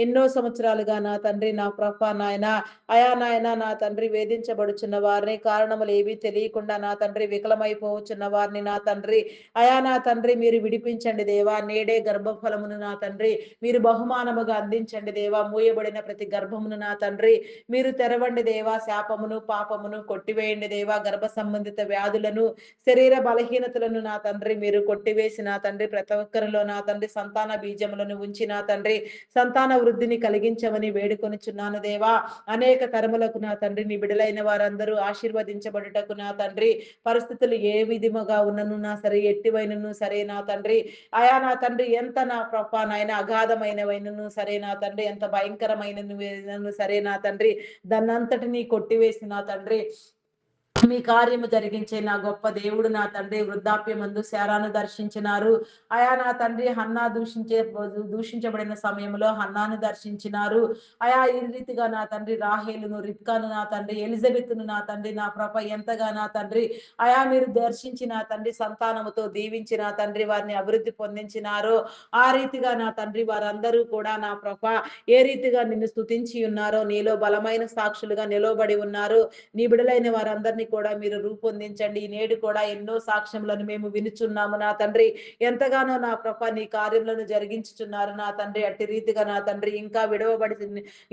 ఎన్నో సంవత్సరాలుగా నా తండ్రి నా ప్రభ నాయన అయా నాయన నా తండ్రి వేధించబడుచున్న వారిని కారణములు ఏవి తెలియకుండా నా తండ్రి వికలమైపోవచ్చున్న వారిని నా తండ్రి అయా నా తండ్రి మీరు విడిపించండి దేవా. నేడే గర్భఫలమును నా తండ్రి మీరు బహుమానముగా అందించండి దేవా. మూయబడిన ప్రతి గర్భమును నా తండ్రి మీరు తెరవండి దేవా శాపమును, పాపమును కొట్టివేయండి దేవా. గర్భ సంబంధిత వ్యాధులను, శరీర బలహీనతలను నా తండ్రి మీరు కొట్టివేసి నా తండ్రి ప్రతి ఒక్కరిలో నా తండ్రి సంతాన బీజములను ఉంచి నా తండ్రి సంతాన వృద్ధిని కలిగించమని వేడుకొనుచున్నాను దేవా. అనేక తరములకు నా తండ్రి నీ బిడలైన వారందరూ ఆశీర్వదించబడుటకు నా తండ్రి పరిస్థితులు ఏ విధముగా ఉన్నను నా సరే ఎట్టివైనను సరే నా తండ్రి అయా నా తండ్రి ఎంత నా ప్రభా నాయన అగాధమైనవైనను సరే నా తండ్రి ఎంత భయంకరమైనను సరే నా తండ్రి దాన్నంతటినీ కొట్టివేసి నా తండ్రి మీ కార్యము జరిగించే నా గొప్ప దేవుడు నా తండ్రి వృద్ధాప్యమందు శారాను దర్శించినారు. అయా నా తండ్రి హన్నా దూషించబడిన సమయంలో హన్నాను దర్శించినారు. అయా ఈ రీతిగా నా తండ్రి రాహేలును, రిబ్కాను నా తండ్రి, ఎలిజబెత్తును నా తండ్రి నా ప్రభ ఎంతగా నా తండ్రి అయా మీరు దర్శించి నా తండ్రి సంతానముతో దీవించి నా తండ్రి వారిని అభివృద్ధి పొందించినారో ఆ రీతిగా నా తండ్రి వారందరూ కూడా నా ప్రభ ఏ రీతిగా నిన్ను స్తుతించి ఉన్నారో నీలో బలమైన సాక్షులుగా నిలవబడి ఉన్నారు. నీ బిడలైన వారందరినీ కూడా మీరు రూపొందించండి. నేడు కూడా ఎన్నో సాక్ష్యములను మేము వినుచున్నాము నా తండ్రి. ఎంతగానో నా ప్రభ నీ కార్యములను జరిగించుచున్నారు నా తండ్రి. అట్టి రీతిగా నా తండ్రి ఇంకా విడవబడి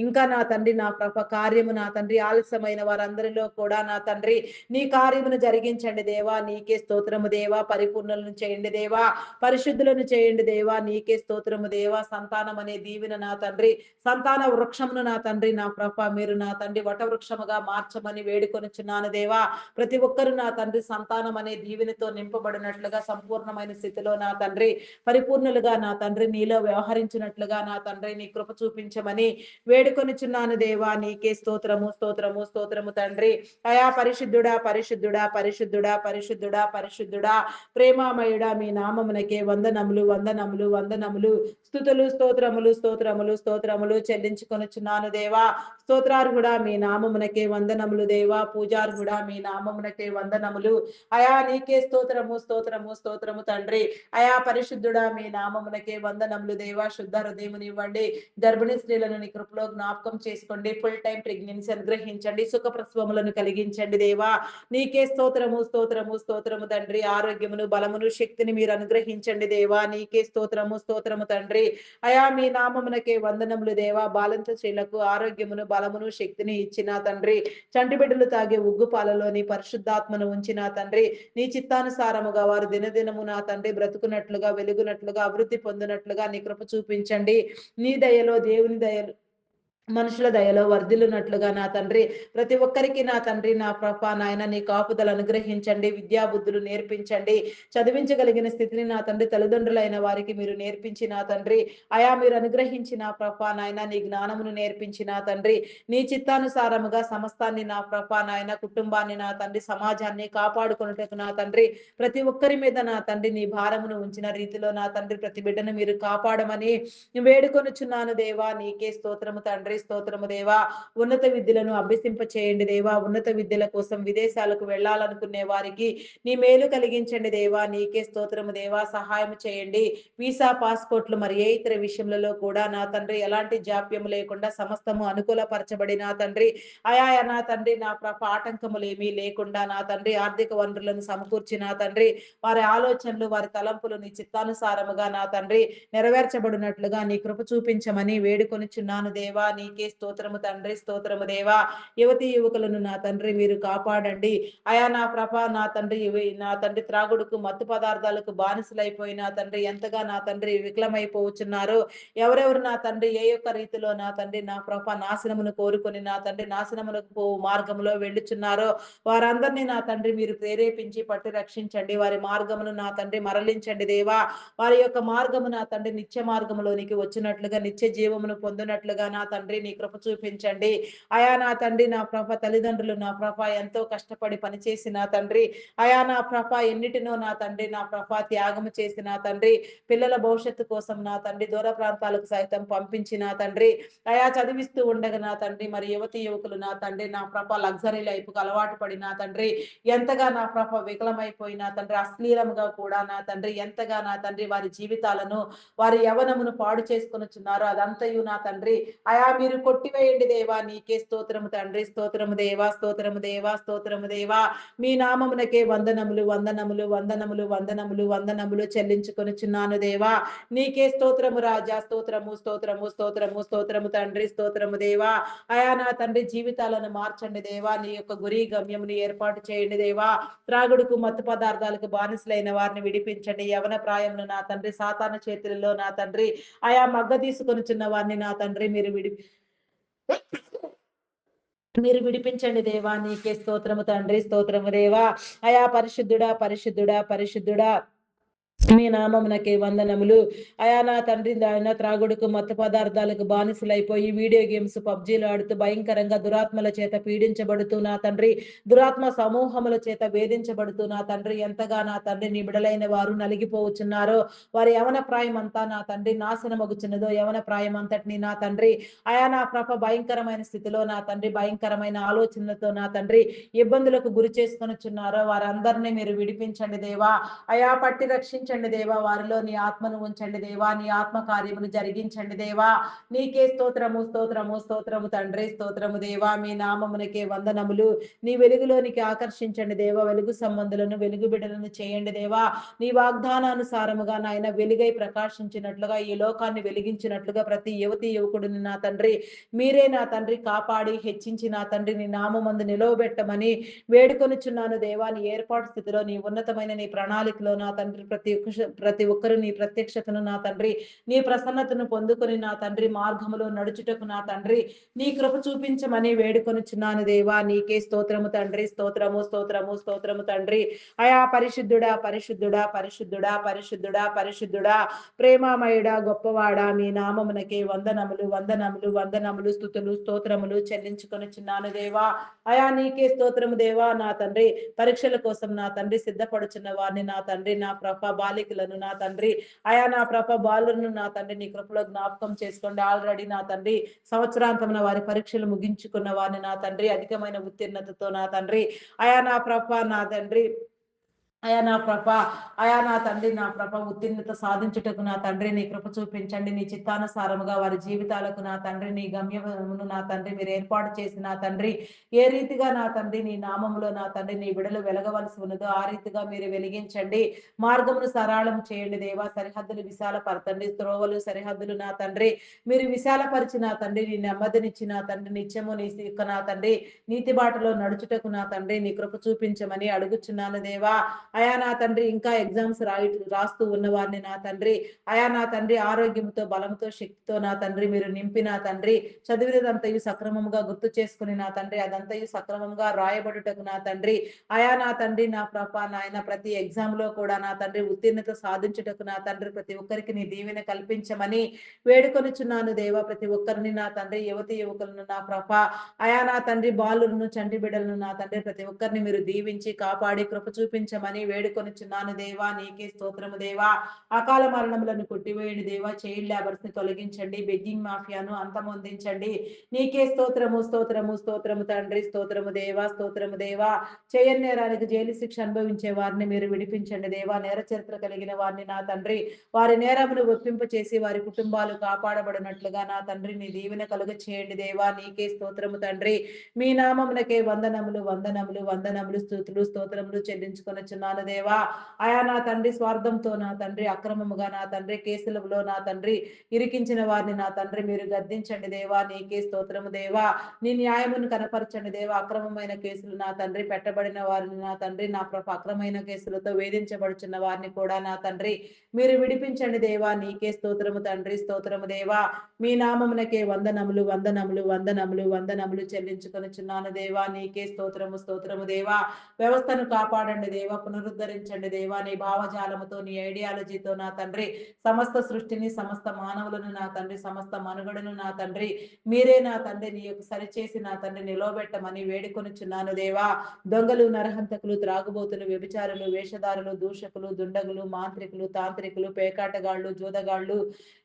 ఇంకా నా తండ్రి నా ప్రభ కార్యము నా తండ్రి ఆలస్యమైన వారందరిలో కూడా నా తండ్రి నీ కార్యమును జరిగించండి దేవా. నీకే స్తోత్రము దేవా. పరిపూర్ణులను చేయండి దేవా. పరిశుద్ధులను చేయండి దేవా. నీకే స్తోత్రము దేవా. సంతానం అనే దీవెన నా తండ్రి సంతాన వృక్షమును నా తండ్రి నా ప్రభ మీరు నా తండ్రి వటవృక్షముగా మార్చమని వేడుకొనుచున్నాను దేవా. ప్రతి ఒక్కరు నా తండ్రి సంతానం అనే దీవెనతో నింపబడినట్లుగా సంపూర్ణమైన స్థితిలో నా తండ్రి పరిపూర్ణులుగా నా తండ్రి నీలో వ్యవహరించినట్లుగా నా తండ్రి నీ కృప చూపించమని వేడుకొనుచున్నాను దేవా. నీకే స్తోత్రము స్తోత్రము స్తోత్రము తండ్రి. అయా పరిశుద్ధుడా పరిశుద్ధుడా పరిశుద్ధుడా పరిశుద్ధుడా పరిశుద్ధుడా ప్రేమామయుడా మీ నామమునకే వందనములు వందనములు వందనములు స్తుతులు స్తోత్రములు స్తోత్రములు స్తోత్రములు చెల్లించుకొనుచున్నాను దేవా. స్తోత్రార్హుడా మీ నామమునకే వందనములు దేవా. పూజార్హుడా మీ నామమునకే వందనములు. అయా నీకే స్తోత్రము స్తోత్రము స్తోత్రము తండ్రి. అయా పరిశుద్ధుడా మీ నామమునకే వందనములు దేవా. శుద్ధ హృదయమునివ్వండి. గర్భిణీ స్త్రీలను నీ కృపలో జ్ఞాపకం చేసుకోండి. ఫుల్ టైం ప్రెగ్నెన్సీ అనుగ్రహించండి. సుఖ ప్రసవములను కలిగించండి దేవా. నీకే స్తోత్రము స్తోత్రము స్తోత్రము తండ్రి. ఆరోగ్యమును బలమును శక్తిని మీరు అనుగ్రహించండి దేవా. నీకే స్తోత్రము స్తోత్రము తండ్రి. అయా మీ నామమునకే వందనములు దేవా. బాలింత స్త్రీలకు ఆరోగ్యమును బలమును శక్తిని ఇచ్చిన తండ్రి చంటి బిడ్డలు తాగే ఉగ్గు పాలలోని పరిశుద్ధాత్మను ఉంచిన తండ్రి నీ చిత్తానుసారముగా వారు దినదినము నా తండ్రి బ్రతుకున్నట్లుగా వెలుగునట్లుగా అభివృద్ధి పొందినట్లుగా నీ కృప చూపించండి. నీ దయలో దేవుని దయలో మనుషుల దయలో వర్ధిల్లునట్లుగా నా తండ్రి ప్రతి ఒక్కరికి నా తండ్రి నా ప్రభ నాయన నీ కాపుదలు అనుగ్రహించండి. విద్యా బుద్ధులు నేర్పించండి. చదివించగలిగిన స్థితిని నా తండ్రి తల్లిదండ్రులైన వారికి మీరు నేర్పించి నా తండ్రి అయా మీరు అనుగ్రహించి నా ప్రభ నాయన నీ జ్ఞానమును నేర్పించి నా తండ్రి నీ చిత్తానుసారముగా సమస్తాన్ని నా ప్రభ నాయన కుటుంబాన్ని నా తండ్రి సమాజాన్ని కాపాడుకొనుటకు నా తండ్రి ప్రతి ఒక్కరి మీద నా తండ్రి నీ భారమును ఉంచిన రీతిలో నా తండ్రి ప్రతి బిడ్డను మీరు కాపాడమని వేడుకొనుచున్నాను దేవా. నీకే స్తోత్రము తండ్రి స్తోత్రము దేవా. ఉన్నత విద్యలను అభ్యసింప చేయండి దేవా. ఉన్నత విద్యల కోసం విదేశాలకు వెళ్ళాలనుకునే వారికి నీ మేలు కలిగించండి దేవా. నీకే స్తోత్రము దేవా. సహాయం చేయండి. వీసా పాస్పోర్ట్లు మరి ఏ ఇతర విషయములలో కూడా నా తండ్రి ఎలాంటి జాప్యం లేకుండా సమస్తము అనుకూలపరచబడి నా తండ్రి అయా నా తండ్రి నా ఆటంకములు ఏమీ లేకుండా నా తండ్రి ఆర్థిక వనరులను సమకూర్చి నా తండ్రి వారి ఆలోచనలు వారి తలంపులు నీ చిత్తానుసారముగా నా తండ్రి నెరవేర్చబడినట్లుగా నీ కృప చూపించమని వేడుకొనుచున్నాను దేవా. నీకే స్తోత్రము తండ్రి స్తోత్రము దేవా. యువతి యువకులను నా తండ్రి మీరు కాపాడండి. అయా నా నా తండ్రి నా తండ్రి త్రాగుడుకు మత్తు పదార్థాలకు బానిసలైపోయి నా తండ్రి ఎంతగా నా తండ్రి వికలమైపోవచ్చున్నారో ఎవరెవరు నా తండ్రి ఏ యొక్క రీతిలో నా తండ్రి నా నాశనమును కోరుకొని నా తండ్రి నాశనమునకు పో మార్గంలో వెళ్ళుచున్నారో వారందరినీ నా తండ్రి మీరు ప్రేరేపించి పట్టి రక్షించండి. వారి మార్గమును నా తండ్రి మరలించండి దేవా. వారి యొక్క మార్గము నా తండ్రి నిత్య మార్గములోనికి వచ్చినట్లుగా నిత్య జీవమును పొందినట్లుగా నా తండ్రి నీ కృప చూపించండి. అయా నా తండ్రి నా తల్లిదండ్రులు నా ఎంతో కష్టపడి పనిచేసి నా తండ్రి అయా నా ఎన్నిటినో నా తండ్రి నా త్యాగము చేసి నా తండ్రి పిల్లల భవిష్యత్తు కోసం నా తండ్రి దూర ప్రాంతాలకు సైతం పంపించి నా తండ్రి అయా చదివిస్తూ ఉండగా నా తండ్రి మరి యువతి యువకులు నా తండ్రి నా లగ్జరీ లైఫ్కు అలవాటు పడి నా తండ్రి ఎంతగా నా వికలమైపోయి నా తండ్రి అశ్లీలముగా కూడా నా తండ్రి ఎంతగా నా తండ్రి వారి జీవితాలను వారి యవనమును పాడు చేసుకొనుచున్నారో అదంతయు నా తండ్రి అయా మీరు కొట్టివేయండి దేవా. నీకే స్తోత్రము తండ్రి. స్తోత్రము దేవా, స్తోత్రము దేవా, స్తోత్రము దేవా. మీ నామమునకే వందనములు, వందనములు, వందనములు, వందనములు, వందనములు చెల్లించుకొనుచున్నాను దేవా. నీకే స్తోత్రము రాజా. స్తోత్రము, స్తోత్రము, స్తోత్రము, స్తోత్రము తండ్రి. స్తోత్రము దేవా. అయా నా తండ్రి జీవితాలను మార్చండి దేవా. నీ యొక్క గురి గమ్యముని ఏర్పాటు చేయండి దేవా. త్రాగుడుకు మత్తు పదార్థాలకు బానిసలైన వారిని విడిపించండి. యవన ప్రాయంలో నా తండ్రి సాతాను చేతులలో నా తండ్రి ఆయా మగ్గ తీసుకొనుచున్న వారిని నా తండ్రి మీరు విడిపించండి దేవా. నీకే స్తోత్రము తండ్రి. స్తోత్రము దేవా. అయా పరిశుద్ధుడా, పరిశుద్ధుడా, పరిశుద్ధుడా, మీ నామమునకే వందనములు. అయా నా తండ్రి నాయన త్రాగుడుకు మత్తు పదార్థాలకు బానిసలైపోయి వీడియో గేమ్స్ పబ్జీలు ఆడుతూ భయంకరంగా దురాత్మల చేత పీడించబడుతూ నా తండ్రి దురాత్మ సమూహముల చేత వేధించబడుతూ నా తండ్రి ఎంతగా నా తండ్రి నీ బిడలైన వారు నలిగిపోవచ్చున్నారో, వారి యవన ప్రాయం అంతా నా తండ్రి నాశనమగుచున్నదో, యవన ప్రాయం అంతటిని నా తండ్రి అయా నా భయంకరమైన స్థితిలో నా తండ్రి భయంకరమైన ఆలోచనలతో నా తండ్రి ఇబ్బందులకు గురి చేసుకొనుచున్నారో వారందరినీ మీరు విడిపించండి దేవా. అయా పట్టి రక్షించండి దేవా. వారిలో నీ ఆత్మను ఉంచండి దేవా. నీ ఆత్మ కార్యమును జరిగించండి దేవా. నీకే స్తోత్రము, స్తోత్రము, స్తోత్రము తండ్రి. స్తోత్రము దేవా. మీ నామమునకే వందనములు. నీ వెలుగులోనికి ఆకర్షించండి దేవా. వెలుగు సంబంధులను వెలుగు బిడ్డలను చేయండి దేవా. నీ వాగ్దానానుసారముగా నాయన వెలుగై ప్రకాశించినట్లుగా ఈ లోకాన్ని వెలిగించినట్లుగా ప్రతి యువతి యువకుడిని నా తండ్రి మీరే నా తండ్రి కాపాడి హెచ్చించి నా తండ్రి నీ నామమందు నిలవబెట్టమని వేడుకొనుచున్నాను దేవా. నీ ఏర్పాటు స్థితిలో నీ ఉన్నతమైన నీ ప్రణాళికలో నా తండ్రి ప్రతి ఒక్కరు నీ ప్రత్యక్షతను నా తండ్రి నీ ప్రసన్నతను పొందుకొని నా తండ్రి మార్గములో నడుచుటకు నా తండ్రి నీ కృప చూపించమని వేడుకొనుచున్నాను దేవా. నీకే స్తోత్రము తండ్రి. స్తోత్రము, స్తోత్రము, స్తోత్రము తండ్రి. అయా పరిశుద్ధుడా, పరిశుద్ధుడా, పరిశుద్ధుడా, పరిశుద్ధుడా, పరిశుద్ధుడా, ప్రేమామయుడా, గొప్పవాడా, మీ నామమునకే వందనములు, వందనములు, వందనములు, స్తుతులు, స్తోత్రములు చెల్లించుకొనుచున్నాను దేవా. అయా నీకే స్తోత్రము దేవా. నా తండ్రి పరీక్షల కోసం నా తండ్రి సిద్ధపడుచున్న వారిని నా తండ్రి నా బాలికలను నా తండ్రి అయా నా బాలులను నా తండ్రి నీ కృపలో జ్ఞాపకం చేసుకోండి. ఆల్రెడీ నా తండ్రి సంవత్సరాంతమున వారి పరీక్షలు ముగించుకున్న వారిని నా తండ్రి అధికమైన ఉత్తీర్ణతతో నా తండ్రి అయా నా తండ్రి అయా నా అయా నా తండ్రి నా ఉత్తీర్ణత సాధించుటకు నా తండ్రి నీ కృప చూపించండి. నీ చిత్తానుసారముగా వారి జీవితాలకు నా తండ్రి నీ గమ్యమును నా తండ్రి మీరు ఏర్పాటు చేసి నా తండ్రి ఏ రీతిగా నా తండ్రి నీ నామములో నా తండ్రి నీ బిడలు వెలగవలసి ఉన్నదో ఆ రీతిగా మీరు వెలిగించండి. మార్గమును సరళం చేయండి దేవా. సరిహద్దులు విశాలపరచండి. త్రోవలు సరిహద్దులు నా తండ్రి మీరు విశాలపరిచి నా తండ్రి నీ నెమ్మదినిచ్చి నా తండ్రి నిత్యము నీ నా తండ్రి నీతి బాటలో నడుచుటకు నా తండ్రి నీ కృప చూపించమని అడుగుచున్నాను దేవా. అయా నా తండ్రి ఇంకా ఎగ్జామ్స్ రాస్తూ ఉన్న వారిని నా తండ్రి అయా నా తండ్రి ఆరోగ్యంతో బలంతో శక్తితో నా తండ్రి మీరు నింపి నా తండ్రి చదివినదంతయు సక్రమంగా గుర్తు చేసుకుని నా తండ్రి అదంతయు సక్రమంగా రాయబడుటకు నా తండ్రి అయా నా తండ్రి నా నాయన ప్రతి ఎగ్జామ్ లో కూడా నా తండ్రి ఉత్తీర్ణత సాధించుటకు నా తండ్రి ప్రతి ఒక్కరికి నీ దీవెన కల్పించమని వేడుకొనుచున్నాను దేవా. ప్రతి ఒక్కరిని నా తండ్రి యువతి యువకులను నా అయా నా తండ్రి బాలులను చంటి బిడ్డలను నా తండ్రి ప్రతి ఒక్కరిని మీరు దీవించి కాపాడి కృప చూపించమని వేడుకొనుచున్నాను దేవా. నీకే స్తోత్రము దేవా. అకాల మరణములను కొట్టివేయండి దేవా. చైల్డ్ లేబర్స్ ని తొలగించండి. బెగ్గింగ్ మాఫియాను అంతమొందించండి. నీకే స్తోత్రము, స్తోత్రము, స్తోత్రము తండ్రి. స్తోత్రము దేవా, స్తోత్రము దేవా. చేయని నేరానికి జైలు శిక్ష అనుభవించే వారిని మీరు విడిపించండి దేవా. నేర చరిత్ర కలిగిన వారిని నా తండ్రి వారి నేరమును ఒప్పింప చేసి వారి కుటుంబాలు కాపాడబడినట్లుగా నా తండ్రి నీ దీవెన కలుగ చేయండి దేవా. నీకే స్తోత్రము తండ్రి. మీ నామమునకే వందనములు, వందనములు, వందనములు, స్తుతులు, స్తోత్రములు చెల్లించుకొనుచున్నాను దేవా. అయా నా తండ్రి స్వార్థంతో నా తండ్రి అక్రమముగా నా తండ్రి కేసులలో నా తండ్రి ఇరికించిన వారిని నా తండ్రి మీరు గద్దించండి దేవా. నీకే స్తోత్రము దేవా. నీ న్యాయమును కనపరచండి దేవా. అక్రమమైన కేసులు నా తండ్రి పెట్టబడిన వారిని నా తండ్రి నా అక్రమైన కేసులతో వేధించబడుచున్న వారిని కూడా నా తండ్రి మీరు విడిపించండి దేవా. నీకే స్తోత్రము తండ్రి. స్తోత్రము దేవా. మీ నామమునకే వందనములు, వందనములు, వందనములు, వందనములు చెల్లించుకొనుచున్నాను దేవా. నీకే స్తోత్రము, స్తోత్రము దేవా. వ్యవస్థను కాపాడండి దేవా. పునరుద్ధరించండి దేవా. నీ భావజాలముతో నీ ఐడియాలజీతో నా తండ్రి సమస్త సృష్టిని సమస్త మానవులను నా తండ్రి సమస్త మనుగడను నా తండ్రి మీరే నా తండ్రి నీ యొక్క సరిచేసి నా తండ్రి నిలవబెట్టమని వేడుకొనుచున్నాను దేవా. దొంగలు, నరహంతకులు, త్రాగుబోతులు, వ్యభిచారులు, వేషధారులు, దూషకులు, దుండగులు, మాంత్రికులు, తాంత్రికులు, పేకాటగాళ్ళు, జూదగాళ్ళు,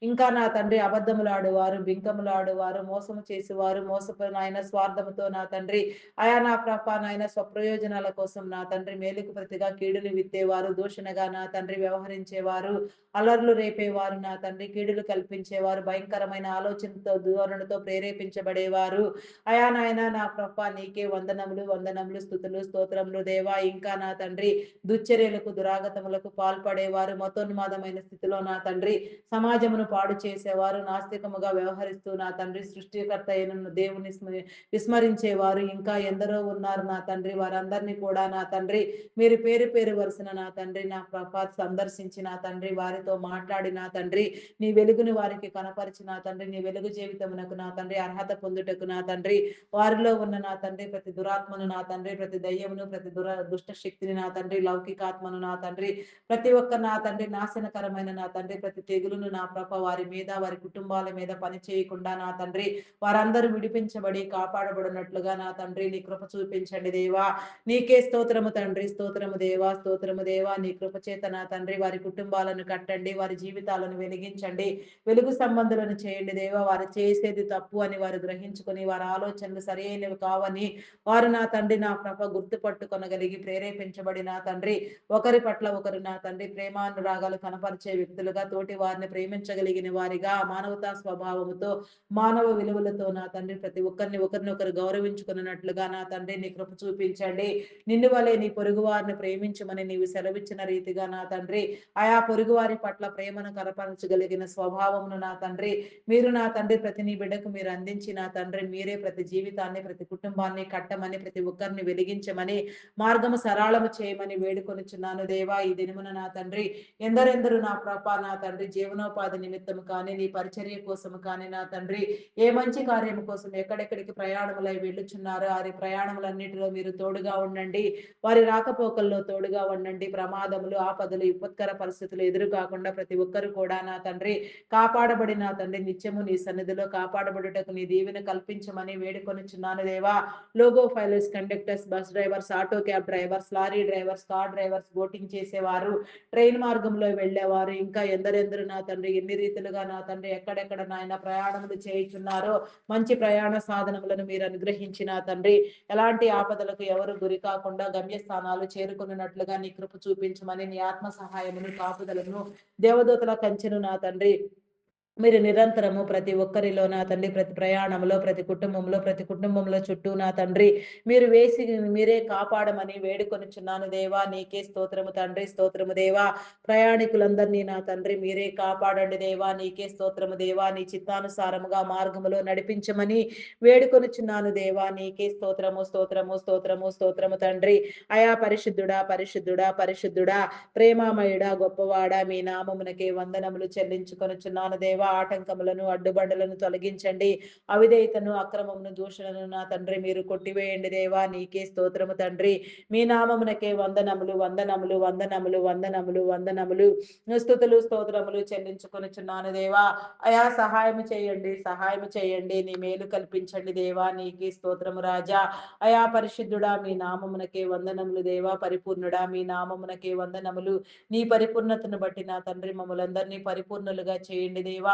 ఇంకా నా తండ్రి అబద్ధములాడువారు, బింకములాడువారు, మోసము చేసేవారు, మోసపు నాయన స్వార్థముతో నా తండ్రి అయా నా నాయన స్వప్రయోజనాల కోసం నా తండ్రి మేలుకు ప్రతిగా కీడును విత్తేవారు, దూషణగా నా తండ్రి వ్యవహరించేవారు, అలర్లు రేపేవారు నా తండ్రి, కీడులు కల్పించేవారు, భయంకరమైన ఆలోచనతో ధోరణితో ప్రేరేపించబడేవారు. అయా నాయన నా ప్రభా నీకే వందనములు వందనములు స్తుతులు స్తోత్రములు దేవా. ఇంకా నా తండ్రి దుశ్చర్యలకు దురాగతములకు పాల్పడేవారు, మతోన్మాదమైన స్థితిలో నా తండ్రి సమాజమును పాడు చేసేవారు, నాస్తికముగా వ్యవహరిస్తూ నా తండ్రి సృష్టికర్త అయిన దేవుని విస్మరించేవారు ఇంకా ఎందరో ఉన్నారు నా తండ్రి. వారందరినీ కూడా నా తండ్రి మీరు పేరు పేరు వరుసన నా తండ్రి నా ప్రభా సందర్శించి నా తండ్రి వారితో మాట్లాడి నా తండ్రి నీ వెలుగును వారికి కనపరిచి నా తండ్రి నీ వెలుగు జీవితమునకు నా తండ్రి అర్హత పొందుటకు నా తండ్రి వారిలో ఉన్న నా తండ్రి ప్రతి దురాత్మను నా తండ్రి, ప్రతి దయ్యమును, ప్రతి దుష్ట శక్తిని నా తండ్రి, లౌకికాత్మను నా తండ్రి, ప్రతి ఒక్క నా తండ్రి నాశనకరమైన నా తండ్రి ప్రతి తెగులును నా ప్రభ వారి మీద వారి కుటుంబాల మీద పని చేయకుండా నా తండ్రి వారందరూ విడిపించబడి కాపాడబడినట్లుగా నా తండ్రి నీ కృప చూపించండి దేవా. నీకే స్తోత్రము తండ్రి, స్తోత్రము దేవా, స్తోత్రము దేవా. నీ కృప చేత నా తండ్రి వారి కుటుంబాలను కట్టండి, వారి జీవితాలను వెలిగించండి, వెలుగు సంబంధులను చేయండి దేవా. వారు చేసేది తప్పు అని వారు గ్రహించుకొని వారి ఆలోచనలు సరైనవి కావని వారు నా తండ్రి నా ప్రభ గుర్తుపట్టుకొనగలిగి ప్రేరేపించబడి నా తండ్రి ఒకరి పట్ల ఒకరు నా తండ్రి ప్రేమానురాగాలు కనపరిచే వ్యక్తులుగా, తోటి వారిని ప్రేమించగలిగిన వారిగా, మానవతా స్వభావముతో, మానవ విలువలతో నా తండ్రి ప్రతి ఒక్కరిని ఒకరినొకరు గౌరవించుకున్నట్లుగా నా తండ్రి నీ కృప చూపించండి. నిన్ను వలె నీ పొరుగు వారిని ప్రేమించమని నీవు సెలవిచ్చిన రీతిగా నా తండ్రి ఆయా పొరుగు వారి పట్ల ప్రేమను కనపరచగలిగిన స్వభావమును నా తండ్రి మీరు నా తండ్రి ప్రతి నీ బిడ్డకు మీరు అందించి నా తండ్రి మీరే ప్రతి జీవితాన్ని ప్రతి కుటుంబాన్ని కట్టమని ప్రతి ఒక్కరిని వెలిగించమని మార్గము సరళము చేయమని వేడుకొనుచున్నాను దేవా. ఈ దినమున నా తండ్రి ఎందరెందరు నా ప్రభ నా తండ్రి జీవనోపాధి నిమిత్తము కానీ నీ పరిచర్య కోసము కానీ నా తండ్రి ఏ మంచి కార్యము కోసం ఎక్కడెక్కడికి ప్రయాణములై వెళ్ళుచున్నారో ఆ ప్రయాణములన్నిటిలో మీరు తోడుగా ఉండండి, వారి రాకపోకల్లో తోడుగా ఉండండి. ప్రమాదములు ఆపదలు విపత్కర పరిస్థితులు ఎదురు కాకుండా ప్రతి ఒక్కరు కూడా నా తండ్రి కాపాడబడి నా తండ్రి నిత్యము నీ సన్నిధిలో కాపాడబడుటకు నీ దీవెన కల్పించమని వేడుకొనుచున్నాను దేవా. లోగో ఫైలర్స్, conductors, bus drivers, auto cab drivers, lorry drivers, car drivers, boating చేసేవారు, ట్రైన్ మార్గంలో వెళ్ళేవారు ఇంకా ఎందరెందరు నా తండ్రి ఎన్ని రీతిలుగా నా తండ్రి ఎక్కడెక్కడ నాయన ప్రయాణములు చేయుచున్నారో మంచి ప్రయాణ సాధనములను మీరు అనుగ్రహించి నా తండ్రి ఎలాంటి ఆపదలకు ఎవరు గురి కాకుండా గమ్యస్థానాలు చేరుకున్నట్లుగా నీ కృప చూపించమని నీ ఆత్మ సహాయమును కాపుదలను దేవదూతల కంచెను నా తండ్రి మీరు నిరంతరము ప్రతి ఒక్కరిలో నా తండ్రి ప్రతి ప్రయాణంలో ప్రతి కుటుంబంలో చుట్టూ నా తండ్రి మీరు వేసి మీరే కాపాడమని వేడుకొనుచున్నాను దేవా. నీకే స్తోత్రము తండ్రి, స్తోత్రము దేవా. ప్రయాణికులందరినీ నా తండ్రి మీరే కాపాడండి దేవా. నీకే స్తోత్రము దేవా. నీ చిత్తానుసారముగా మార్గములో నడిపించమని వేడుకొనుచున్నాను దేవా. నీకే స్తోత్రము స్తోత్రము స్తోత్రము స్తోత్రము తండ్రి. అయా పరిశుద్ధుడా పరిశుద్ధుడా పరిశుద్ధుడా ప్రేమామయుడా గొప్పవాడా మీ నామమునకే వందనములు చెల్లించుకొనుచున్నాను దేవా. ఆటంకములను అడ్డుబండలను తొలగించండి, అవిధేయతను అక్రమమును దూషణను నా తండ్రి మీరు కొట్టివేయండి దేవా. నీకే స్తోత్రము తండ్రి. మీ నామమునకే వందనములు వందనములు వందనములు వందనములు వందనములు స్తుతులు స్తోత్రములు చెల్లించుకొనుచున్నాను దేవా. అయా సహాయము చేయండి, సహాయము చేయండి, నీ మేలు కల్పించండి దేవా. నీకే స్తోత్రము రాజా. అయా పరిశుద్ధుడా మీ నామమునకే వందనములు దేవా. పరిపూర్ణుడా మీ నామమునకే వందనములు. నీ పరిపూర్ణతను బట్టి నా తండ్రి మమ్మలందరినీ పరిపూర్ణులుగా చేయండి దేవా.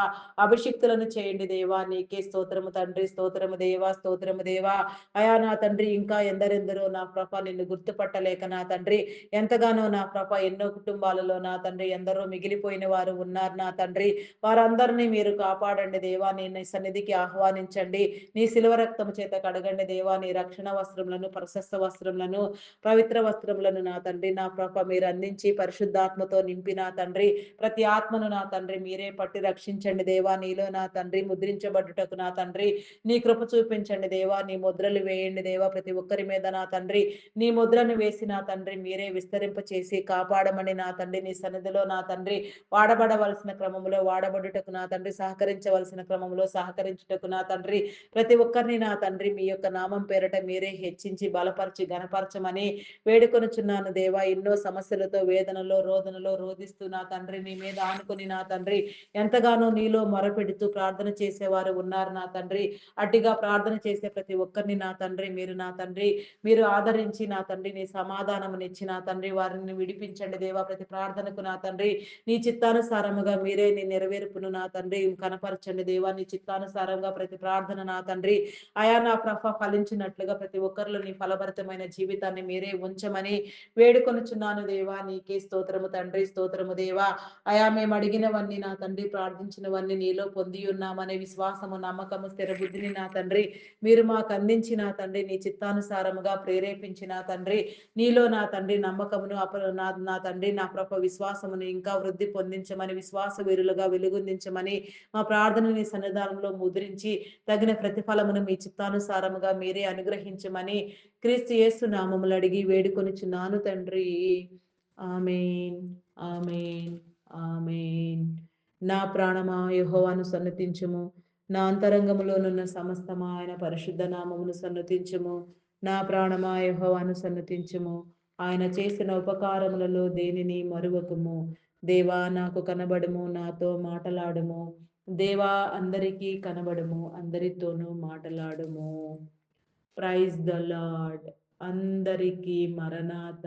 అభిషిక్తులను చేయండి దేవా. నీకే స్తోత్రము తండ్రి, స్తోత్రము దేవా, స్తోత్రము దేవా. అయా నా తండ్రి ఇంకా ఎందరెందరో నా ప్రభ నిన్ను గుర్తుపట్టలేక నా తండ్రి ఎంతగానో నా ప్రభ ఎన్నో కుటుంబాలలో నా తండ్రి ఎందరో మిగిలిపోయిన వారు ఉన్నారు నా తండ్రి. వారందరినీ మీరు కాపాడండి దేవా. నీ సన్నిధికి ఆహ్వానించండి, నీ శిలువ రక్తము చేత కడగండి దేవా. నీ రక్షణ వస్త్రములను ప్రశస్త వస్త్రములను పవిత్ర వస్త్రములను నా తండ్రి నా ప్రభ మీరు అందించి పరిశుద్ధాత్మతో నింపి నా తండ్రి ప్రతి ఆత్మను నా తండ్రి మీరే పట్టి రక్షించండి దేవా. నీలో నా తండ్రి ముద్రించబడుటకు నా తండ్రి నీ కృప చూపించండి దేవా. నీ ముద్రలు వేయండి దేవా ప్రతి ఒక్కరి మీద నా తండ్రి. నీ ముద్రను వేసి నా తండ్రి మీరే విస్తరింప చేసి కాపాడమని నా తండ్రి నీ సన్నిధిలో నా తండ్రి వాడబడవలసిన క్రమంలో వాడబడుటకు నా తండ్రి సహకరించవలసిన క్రమంలో సహకరించుటకు నా తండ్రి ప్రతి ఒక్కరిని నా తండ్రి మీ యొక్క నామం పేరట మీరే హెచ్చించి బలపరిచి గణపరచమని వేడుకొనుచున్నాను దేవా. ఎన్నో సమస్యలతో వేదనలో రోదనలో రోధిస్తూ నా తండ్రి నీ మీద ఆనుకుని నా తండ్రి ఎంతగానో నీలో మొరపెడుతూ ప్రార్థన చేసేవారు ఉన్నారు నా తండ్రి. అట్టిగా ప్రార్థన చేసే ప్రతి ఒక్కరిని నా తండ్రి మీరు ఆదరించి నా తండ్రి నీ సమాధానమునిచ్చి నా తండ్రి వారిని విడిపించండి దేవా. ప్రతి ప్రార్థనకు నా తండ్రి నీ చిత్తానుసారముగా మీరే నీ నెరవేర్పును నా తండ్రి కనపరచండి దేవా. నీ చిత్తానుసారంగా ప్రతి ప్రార్థన నా తండ్రి అయా నా ఫలించినట్లుగా ప్రతి ఒక్కరిలో నీ ఫలభరితమైన జీవితాన్ని మీరే ఉంచమని వేడుకొనుచున్నాను దేవా. నీకే స్తోత్రము తండ్రి, స్తోత్రము దేవా. అయా మేము అడిగినవన్నీ నా తండ్రి ప్రార్థించినవన్నీ నీలో పొంది ఉన్నామనే విశ్వాసము, నమ్మకము, స్థిర బుద్ధిని నా తండ్రి మీరు మాకు అందించి నా తండ్రి నీ చిత్తానుసారముగా ప్రేరేపించి నా తండ్రి నీలో నా తండ్రి నమ్మకమును నా తండ్రి నా విశ్వాసమును ఇంకా వృద్ధి పొందించమని విశ్వాస వీరులుగా వెలుగొందించమని మా ప్రార్థన నీ సన్నిధానంలో ముద్రించి తగిన ప్రతిఫలమును మీ చిత్తానుసారముగా మీరే అనుగ్రహించమని క్రీస్తు యేసు నామములు అడిగి వేడుకొనుచున్నాను తండ్రి. ఆమేన్, ఆమేన్, ఆమేన్. నా ప్రాణమా యెహోవాను సన్నతించుము, నా అంతరంగములోనున్న సమస్తమా ఆయన పరిశుద్ధ నామమును సన్నతించుము. నా ప్రాణమా యెహోవాను సన్నతించుము, ఆయన చేసిన ఉపకారములలో దేనిని మరువకుము. దేవా నాకు కనబడుము, నాతో మాటలాడుము. దేవా అందరికీ కనబడుము, అందరితోనూ మాటలాడుము. Praise the lord. అందరికీ మరణాత.